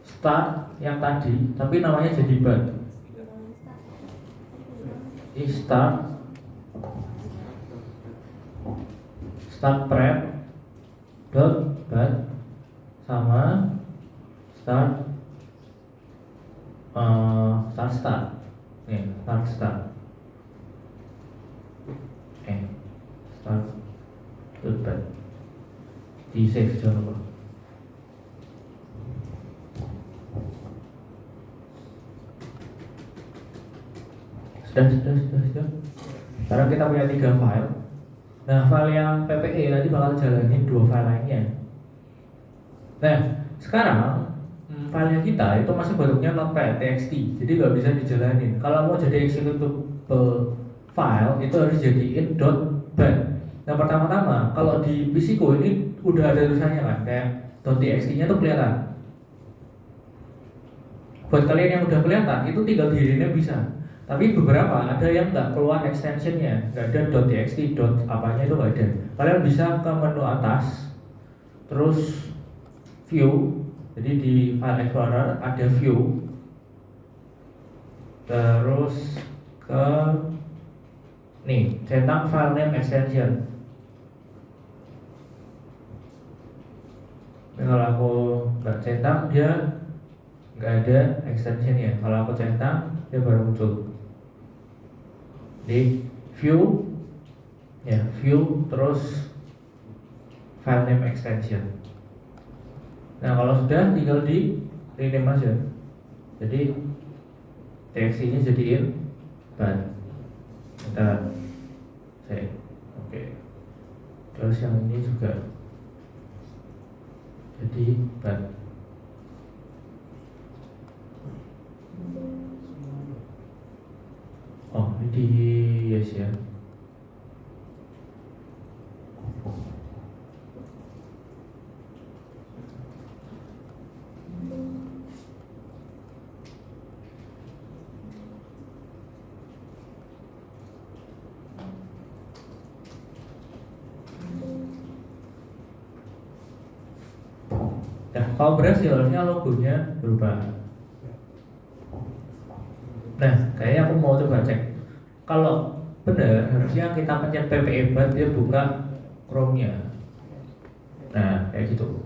Speaker 1: start yang tadi, tapi namanya jadi bat. Ini start prep dot bat sama start nih start start dot bat di save jangan lupa. Sudah. Sekarang kita punya 3 file. Nah, file yang PPE nanti bakal jalanin 2 file lainnya. Nah, sekarang filenya kita itu masih bentuknya .txt, jadi nggak bisa dijalanin. Kalau mau jadi executable file itu harus jadiin .bat. Nah, pertama-tama kalau di PC ku ini udah ada tulisannya kan, kayak .txt-nya tuh kelihatan. Buat kalian yang udah kelihatan, itu tinggal dirinya bisa. Tapi beberapa ada yang nggak keluar extensionnya, nggak ada .txt, apanya itu nggak ada. Kalian bisa ke menu atas, terus view. Jadi di file explorer ada view, terus ke nih centang file name extension. Nah, kalau aku nggak centang dia nggak ada extensionnya. Kalau aku centang dia baru muncul di view, ya view terus file name extension. Nah kalau sudah tinggal di rename aja. Jadi txt nya jadiin ban. Kita save. Oke. Terus yang ini juga jadi ban. Oh, ini di yes ya. Nah, kalau berhasil harusnya logonya berubah. Nah, kayaknya aku mau coba cek. Kalau benar, harusnya kita pencet PPE bat dia buka Chrome-nya. Nah, kayak gitu.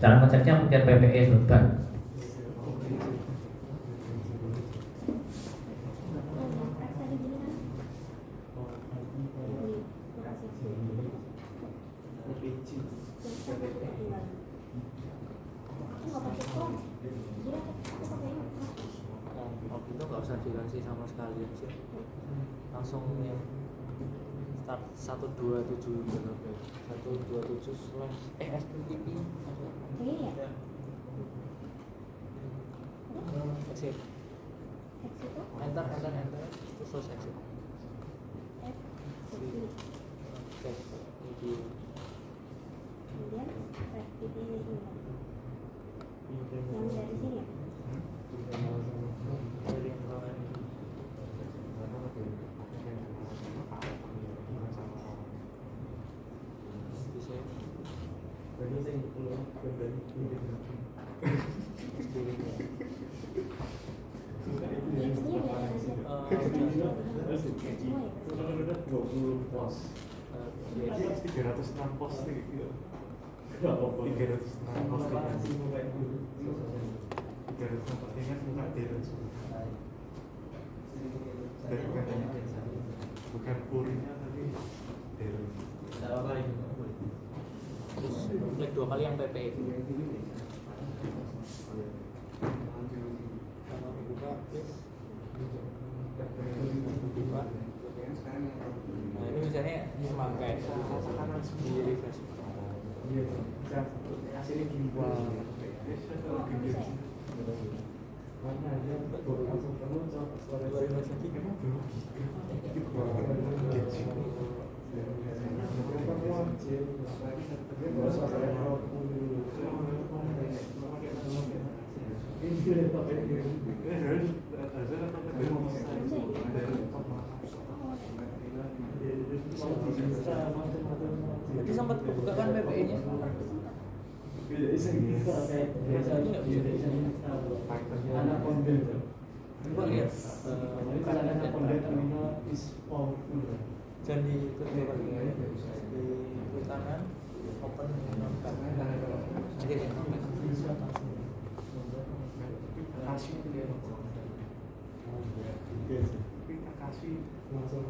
Speaker 1: Cara ngeceknya pencet PPE bat.
Speaker 4: Waktu itu nggak usah dikasih sama sekali aja, langsung yang start 127 gitu, 127/http exit, enter terus exit.
Speaker 3: Kemudian ini yang dari sini ya.
Speaker 6: Jadi saya kalau berbagi ini
Speaker 3: Nextnya ada
Speaker 6: Kadang-kadang 20 pos.
Speaker 2: Jadi 306 pos gitu.
Speaker 6: Enggak apa-apa.
Speaker 2: 306 pos.
Speaker 6: Lokasi mobile dulu.
Speaker 2: 306 pos ini kan bukan Deren semua. Dari bukan purinya tapi Deren.
Speaker 4: Terus klik 2 kali yang PP itu. Nah ini misalnya semangka ya, di refresh.
Speaker 6: Iya, hasilnya gini. Mana aja langsung kamu suara
Speaker 2: Emang belum
Speaker 4: Tadi sempat kebuka kan PPE-nya.
Speaker 6: anak pondok
Speaker 4: Coba lihat
Speaker 6: bukan anak pondok terminal is powerful
Speaker 4: dan di kedua kali di klik kanan open nonton. Jadi di nonton.
Speaker 2: kasih kita kasih
Speaker 6: langsung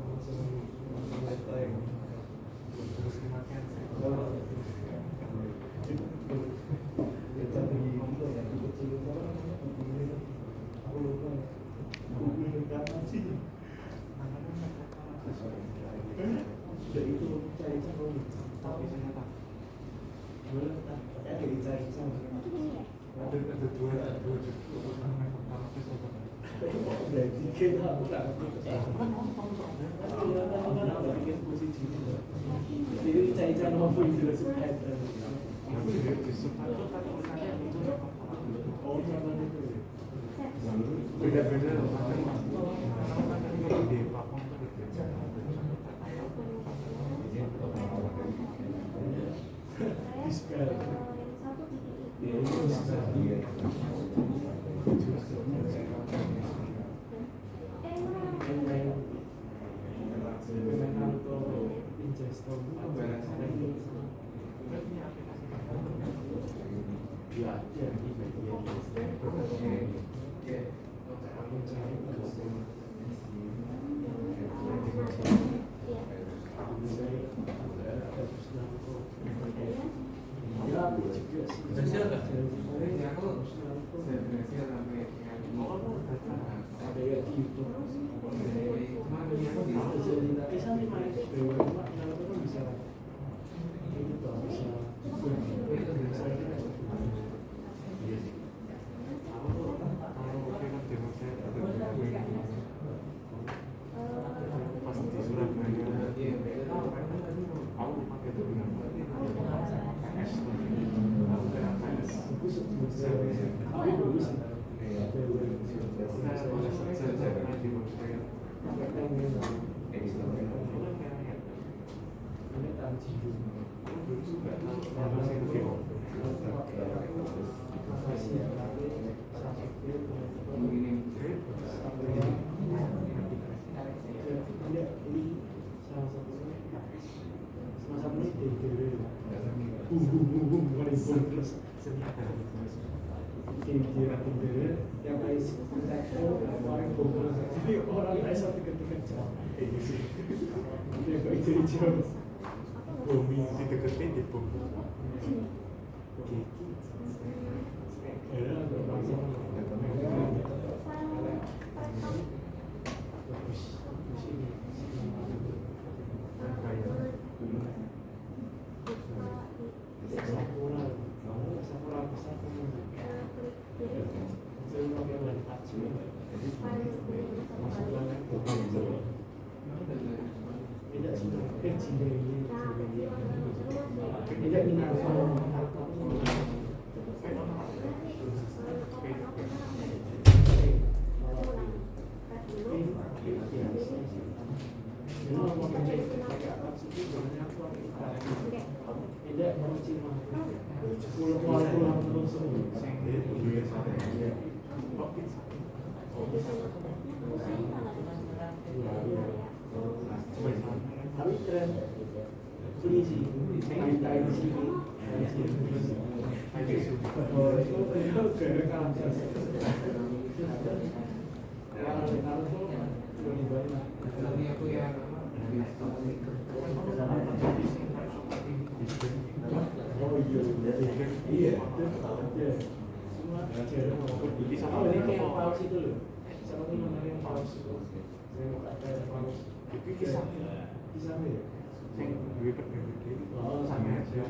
Speaker 2: terus kematian ada dua beda-beda di platform
Speaker 4: Berhasil nggak?
Speaker 2: pas di Surabaya aku pakai itu dengan PS
Speaker 6: yang jadi orang lain satu ketika
Speaker 2: bumi dideketin di bumi
Speaker 6: tidak Tapi keren. Free sih. Kain di sini. Oh, itu keren kan.
Speaker 7: Ini aku yang iya.
Speaker 6: Oh, ini kayak paus itu loh. Siapa tuh namanya yang paus? Saya mau kayak paus.
Speaker 2: Itu kisah
Speaker 6: Kisah apa ya?
Speaker 2: yang gue pernah gede.
Speaker 6: Oh, sama aja.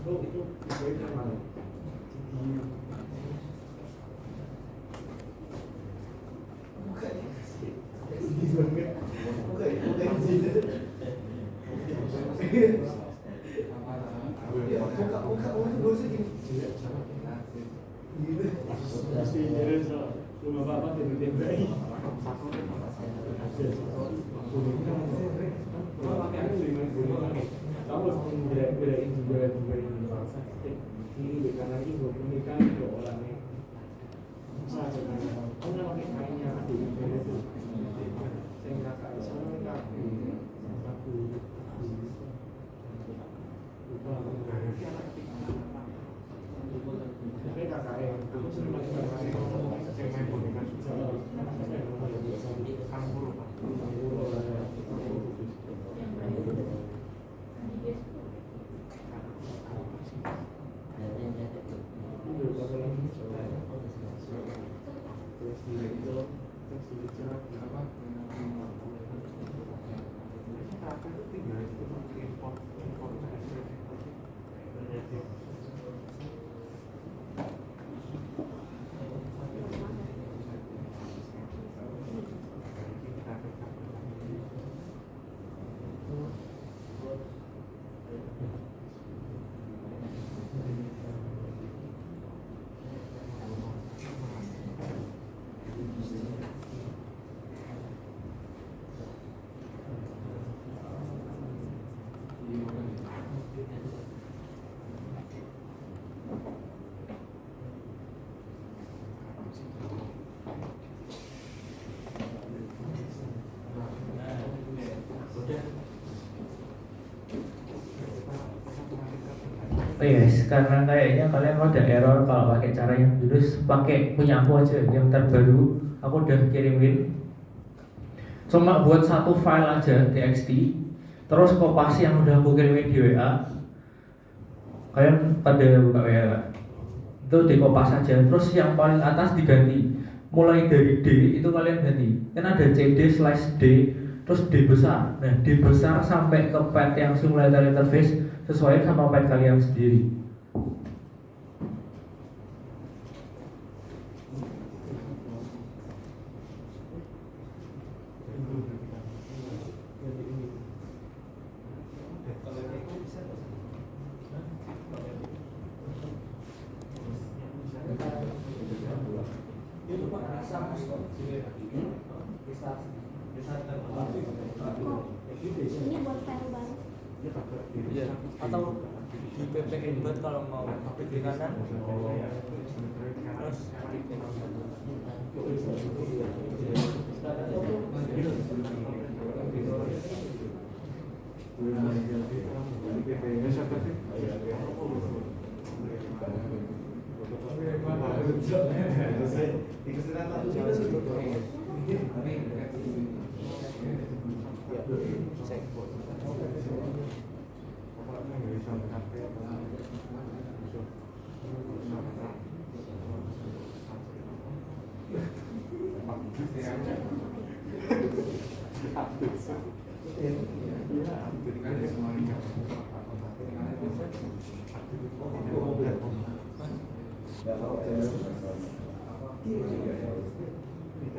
Speaker 6: Oh, itu dari mana?
Speaker 1: Oh yes, karena kayaknya kalian ada error kalau pakai cara yang dulu, pakai punya aku aja yang terbaru. Aku udah kirimin. Cuma buat satu file aja txt, terus kopas yang udah aku kirimin di WA. Kalian pada buka WA gak? Itu dikopas aja. Terus yang paling atas diganti. Mulai dari D itu kalian ganti. Kan ada CD/D, terus D besar. Nah D besar sampai ke pad yang simulator interface sesuai sama pad kalian sendiri.
Speaker 3: Ini buat file baru.
Speaker 4: Iya. Atau di ppn buat kalau mau klik kanan terus klik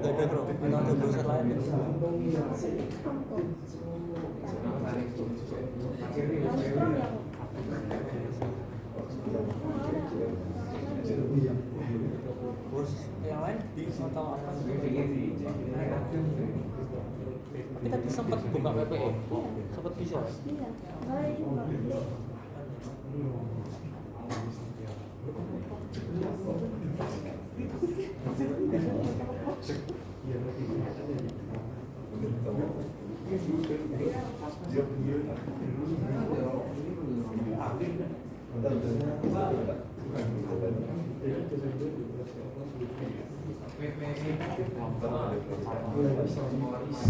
Speaker 4: Gak ada bro, atau ada browser lain ya? Terus yang lain bisa tahu apa sih? Tapi tadi sempat buka PPE, sempat bisa.
Speaker 3: Iya, nggak ada juga.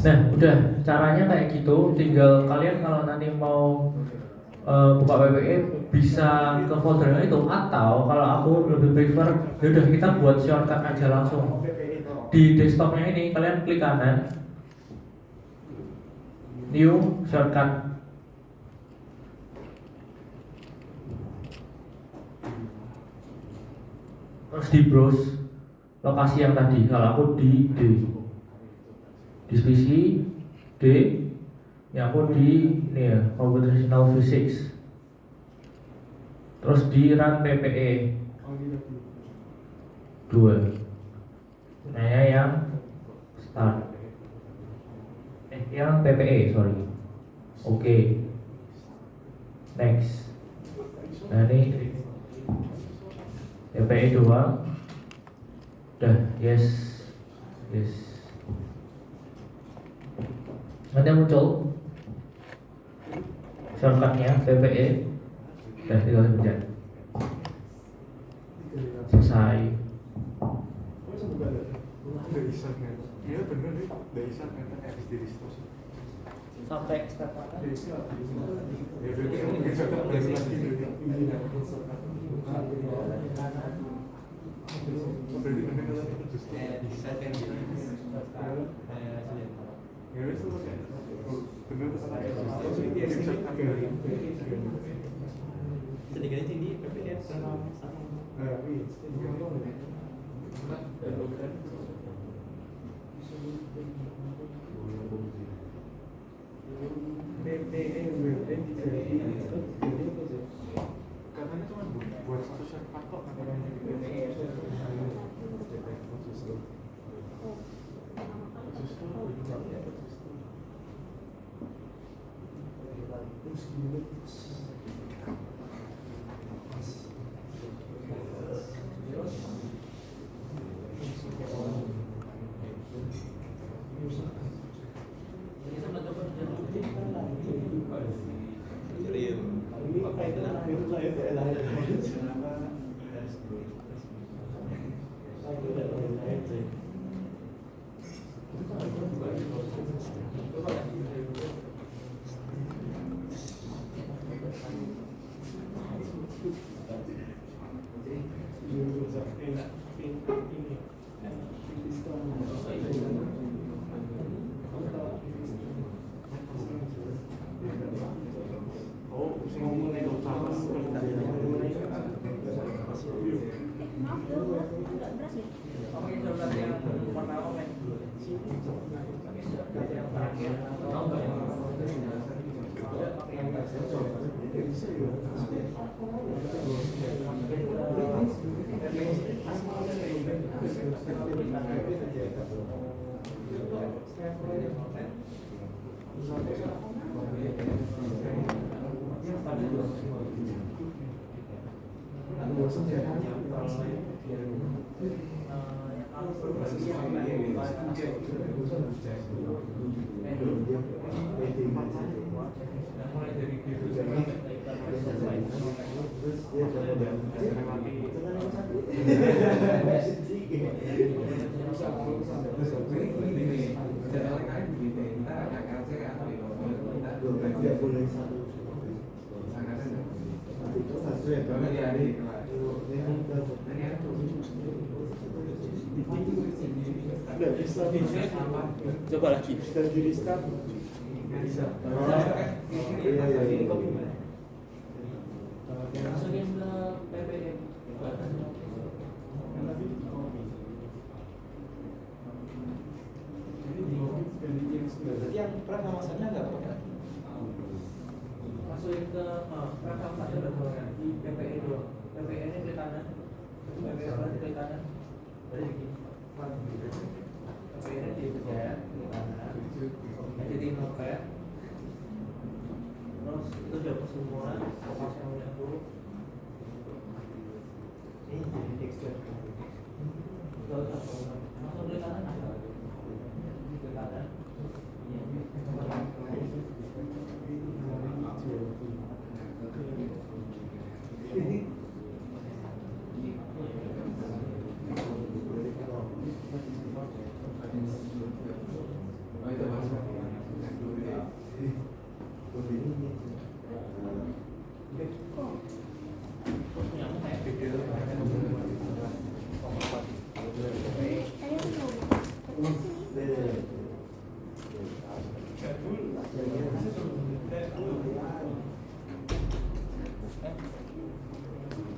Speaker 1: Nah, udah caranya kayak gitu. Tinggal kalian kalau nanti mau buka PPE bisa ke foldernya itu, atau kalau aku lebih prefer ya udah kita buat shortcut aja langsung di desktopnya ini. Kalian klik kanan, new shortcut, terus di browse lokasi yang tadi. Kalau aku di D, divisi D, yang aku di ini ya, computational physics, terus di run PPE 2. Nah ya, yang start, yang PPE sorry. Oke, next. Nah ini PPE 2. Udah, yes. Nanti muncul shortcutnya PPE. Dan tinggal pencet selesai.
Speaker 2: Iya bener nih, dari sana kan X di Ristos.
Speaker 4: Sampai step mana?
Speaker 2: Ya berarti kan mungkin saya tak balik lagi berarti. Berarti bener kalau itu justru. Ya wes tuh kan. Bener salah ya. Bisa pakai.
Speaker 4: Sedikit ini PPE sama
Speaker 2: Katanya cuma buat satu shortcut kok katanya. Oh, ngomong itu sama
Speaker 3: Maaf ya, agak berhasil.
Speaker 4: pakai shortcut yang pertama men. Pakai shortcut yang terakhir. Tahu nggak yang pakai yang
Speaker 5: Coba lagi.
Speaker 6: Bisa di restart. Bisa.
Speaker 4: masukin ke PPE.
Speaker 5: Berarti yang prasamasanya nggak apa-apa.
Speaker 4: Masukin ke pertama aja di PPE dulu. PPE ini klik kanan. PPE berarti klik kanan. Dari sini. PPE ini dipencet klik kanan. Jadi novel. Terus itu dapat semua pas yang itu
Speaker 6: Ini jadi tekstur.
Speaker 4: masuk dari kanan ada ke kanan
Speaker 7: Oh itu masuk.
Speaker 4: yang kayak video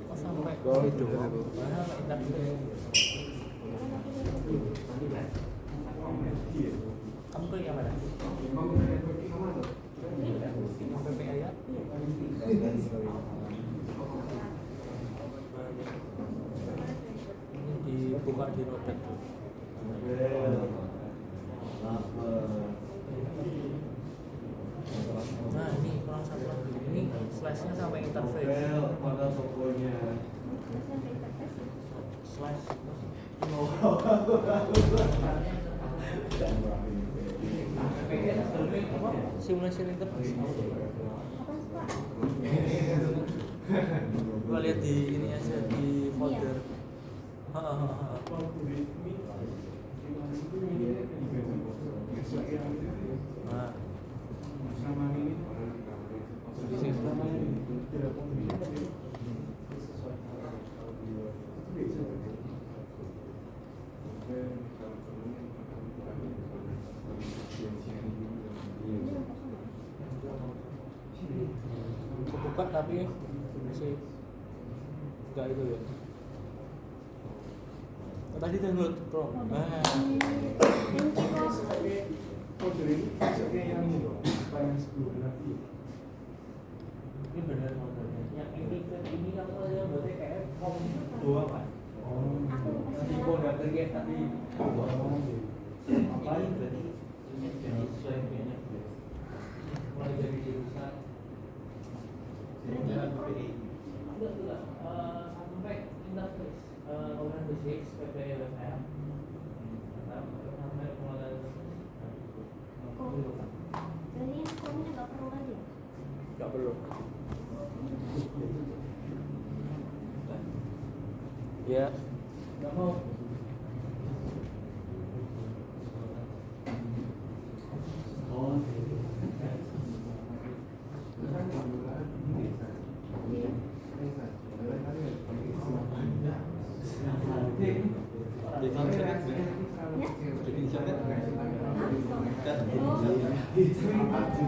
Speaker 4: oh sampai itu mana kamu ke yang mana? PPA ya? Ini dibuka di rodet tuh. Nah ini kurang satu lagi. Ini slashnya sampai interface.
Speaker 6: Pada tokonya.
Speaker 4: Slash. Simulation interface. Gua lihat di ini aja di folder. Nah, buka tapi masih enggak itu ya. Oh, tadi download Chrome.
Speaker 6: Folder ini masuknya yang ini loh, supaya yang sebelum nanti.
Speaker 4: Ini benar foldernya. Yang ini kamu aja berarti kayak form doang kan?
Speaker 6: Oh.
Speaker 4: Nanti folder terkait tadi.
Speaker 6: Apa
Speaker 4: Ini berarti ini jadi sesuai kayaknya. Mulai dari jurusan. Enggak. Sampai interface. Open Basics, PPLFM. Sampai pengelolaan
Speaker 3: Jadi sekolahnya nggak perlu lagi.
Speaker 4: nggak perlu. Ya. Nggak mau.
Speaker 6: Oh.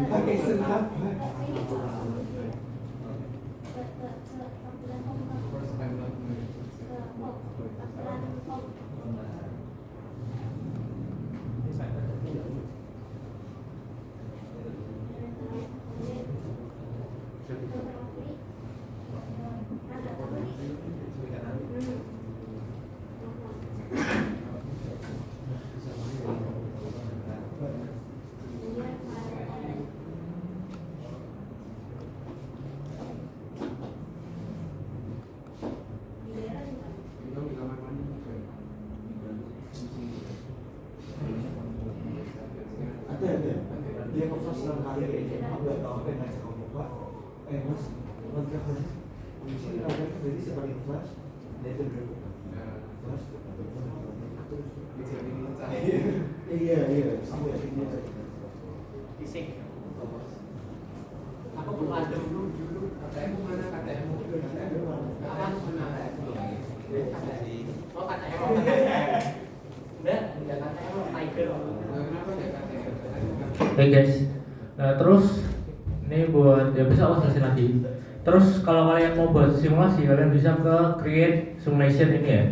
Speaker 6: Pakai senap. Ada. Dia nge-flash 6 kali kayaknya. Aku nggak tahu apa yang ngajak kamu Pak. Mas, ke flash. Di sini ada jadi sebagai flash. Dia itu dulu. Flash. Iya. Sampai ini aja.
Speaker 4: Fisik.
Speaker 7: Aku pengadem dulu. KTM mana KTM? Apa mana?
Speaker 4: Oh KTM. Udah KTM Tiger.
Speaker 7: Kenapa nggak KTM?
Speaker 1: Oke guys, nah terus ini buat ya bisa aku jelasin lagi. Terus kalau kalian mau buat simulasi, kalian bisa ke create simulation ini ya.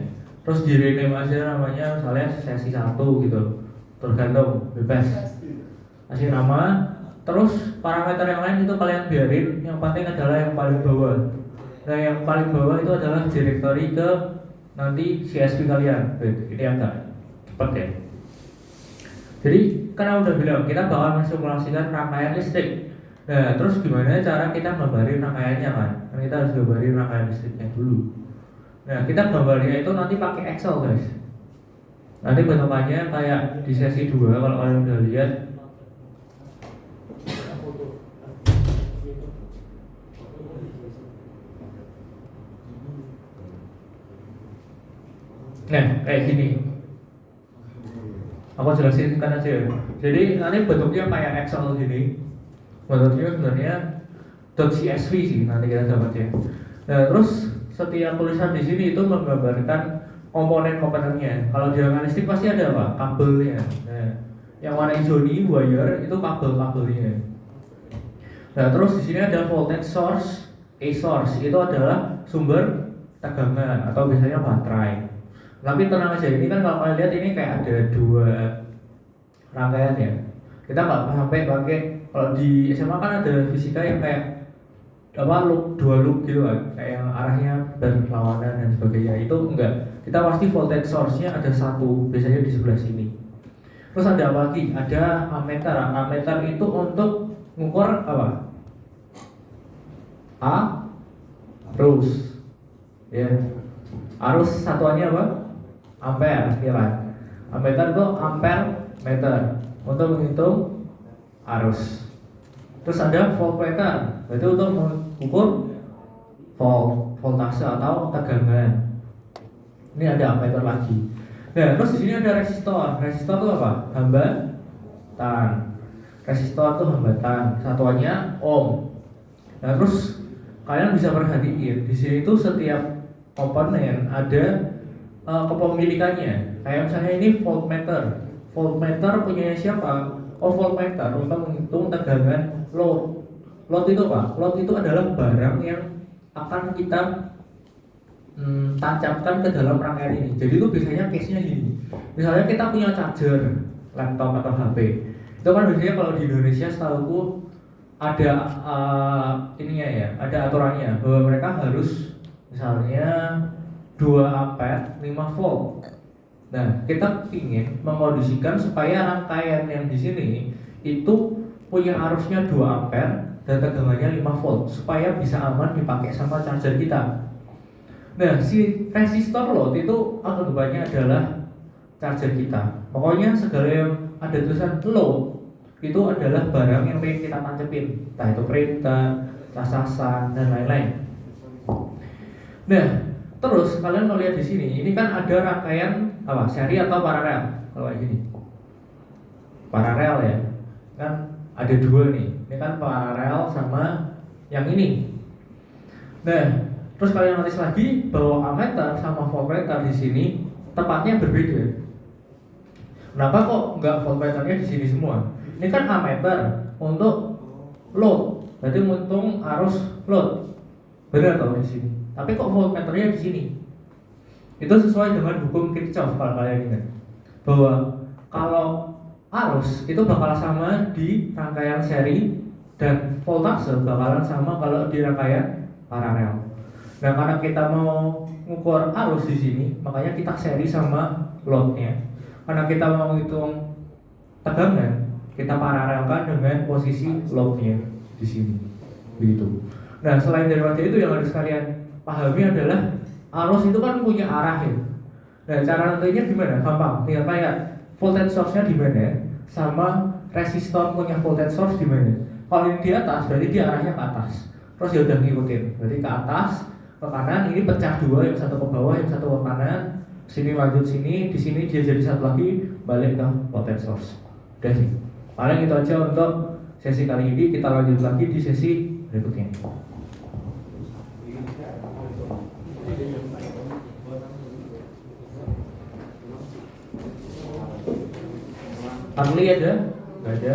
Speaker 1: Terus di rename aja namanya misalnya sesi 1 gitu. Tergantung, bebas. Kasih nama. Terus parameter yang lain itu kalian biarin. Yang penting adalah yang paling bawah. Nah yang paling bawah itu adalah directory ke nanti CSV kalian. Ini agak cepat ya. Jadi karena udah bilang kita bakal mensimulasikan rangkaian listrik. Nah, terus gimana cara kita gambarin rangkaiannya kan? Kan kita harus gambarin rangkaian listriknya dulu. Nah, kita gambarnya itu nanti pakai Excel guys. Nanti bentukannya kayak di sesi 2 kalau kalian udah lihat. Nah, kayak gini. Aku jelasin kan aja ya. Jadi nanti bentuknya kayak Excel gini. Bentuknya sebenarnya .csv sih nanti kita dapatnya. Nah, terus setiap tulisan di sini itu menggambarkan komponen-komponennya. Kalau di rangkaian listrik pasti ada apa? Kabelnya. Nah, yang warna hijau ini wire itu kabel-kabelnya. Nah, terus di sini ada voltage source, A source itu adalah sumber tegangan atau biasanya baterai. Tapi tenang aja, ini kan kalau kalian lihat ini kayak ada 2 rangkaian ya. Kita nggak sampai pakai, kalau di SMA kan ada fisika yang kayak apa loop 2 loop gitu kan, kayak yang arahnya berlawanan dan sebagainya. Itu enggak. Kita pasti voltage source-nya ada 1, biasanya di sebelah sini. Terus ada apa lagi? Ada ammeter. Ammeter itu untuk mengukur apa? Arus. Ya. Arus satuannya apa? Ampere, ya kan? Ammeter itu ampere meter untuk menghitung arus. Terus ada voltmeter, itu untuk mengukur voltase atau tegangan. Ini ada ammeter lagi. Nah, terus di sini ada resistor. Resistor itu apa? Hambatan. Resistor itu hambatan. Satuannya ohm. Nah, terus kalian bisa perhatiin di sini tuh setiap komponen ada kepemilikannya. Kayak misalnya ini voltmeter. Voltmeter punya siapa? Oh, voltmeter untuk menghitung tegangan load. Load itu apa? Load itu adalah barang yang akan kita tancapkan ke dalam rangkaian ini. Jadi itu biasanya case-nya gini. Misalnya kita punya charger laptop atau HP. Itu kan biasanya kalau di Indonesia setahuku ada ininya ya, ada aturannya bahwa mereka harus misalnya 2 ampere 5 volt. Nah, kita ingin memodifikasikan supaya rangkaian yang di sini itu punya arusnya 2 ampere dan tegangannya 5 volt supaya bisa aman dipakai sama charger kita. Nah, si resistor load itu anggapannya adalah charger kita. Pokoknya segala yang ada tulisan load itu adalah barang yang pengen kita tancepin, entah itu printer, casasan dan lain-lain. Nah, terus kalian mau lihat di sini, ini kan ada rangkaian apa? Seri atau paralel? Kalau kayak gini, paralel ya, kan ada 2 nih. Ini kan paralel sama yang ini. Nah, terus kalian notice lagi bahwa ammeter sama voltmeter di sini tempatnya berbeda. Kenapa kok nggak voltmeternya di sini semua? Ini kan ammeter untuk load, berarti menghitung arus load, benar atau di sini? Tapi kok voltmeternya di sini? Itu sesuai dengan hukum Kirchhoff kalau kalian ingat, bahwa kalau arus itu bakal sama di rangkaian seri dan voltase bakalan sama kalau di rangkaian paralel. Nah, karena kita mau mengukur arus di sini, makanya kita seri sama loadnya. Karena kita mau menghitung tegangan, kita paralelkan dengan posisi loadnya di sini, begitu. Nah, selain daripada itu yang harus kalian pahami adalah arus itu kan punya arah ya. Nah, cara nentunya gimana? Gampang. Tinggal kayak voltage source-nya di mana, sama resistor punya voltage source di mana. Kalau ini di atas, berarti dia arahnya ke atas. Terus ya udah ngikutin. Berarti ke atas, ke kanan, ini pecah 2, yang satu ke bawah, yang satu ke kanan. Sini lanjut sini, di sini dia jadi satu lagi, balik ke voltage source. Udah sih. Paling itu aja untuk sesi kali ini. Kita lanjut lagi di sesi berikutnya. Arli ada? Gak ada.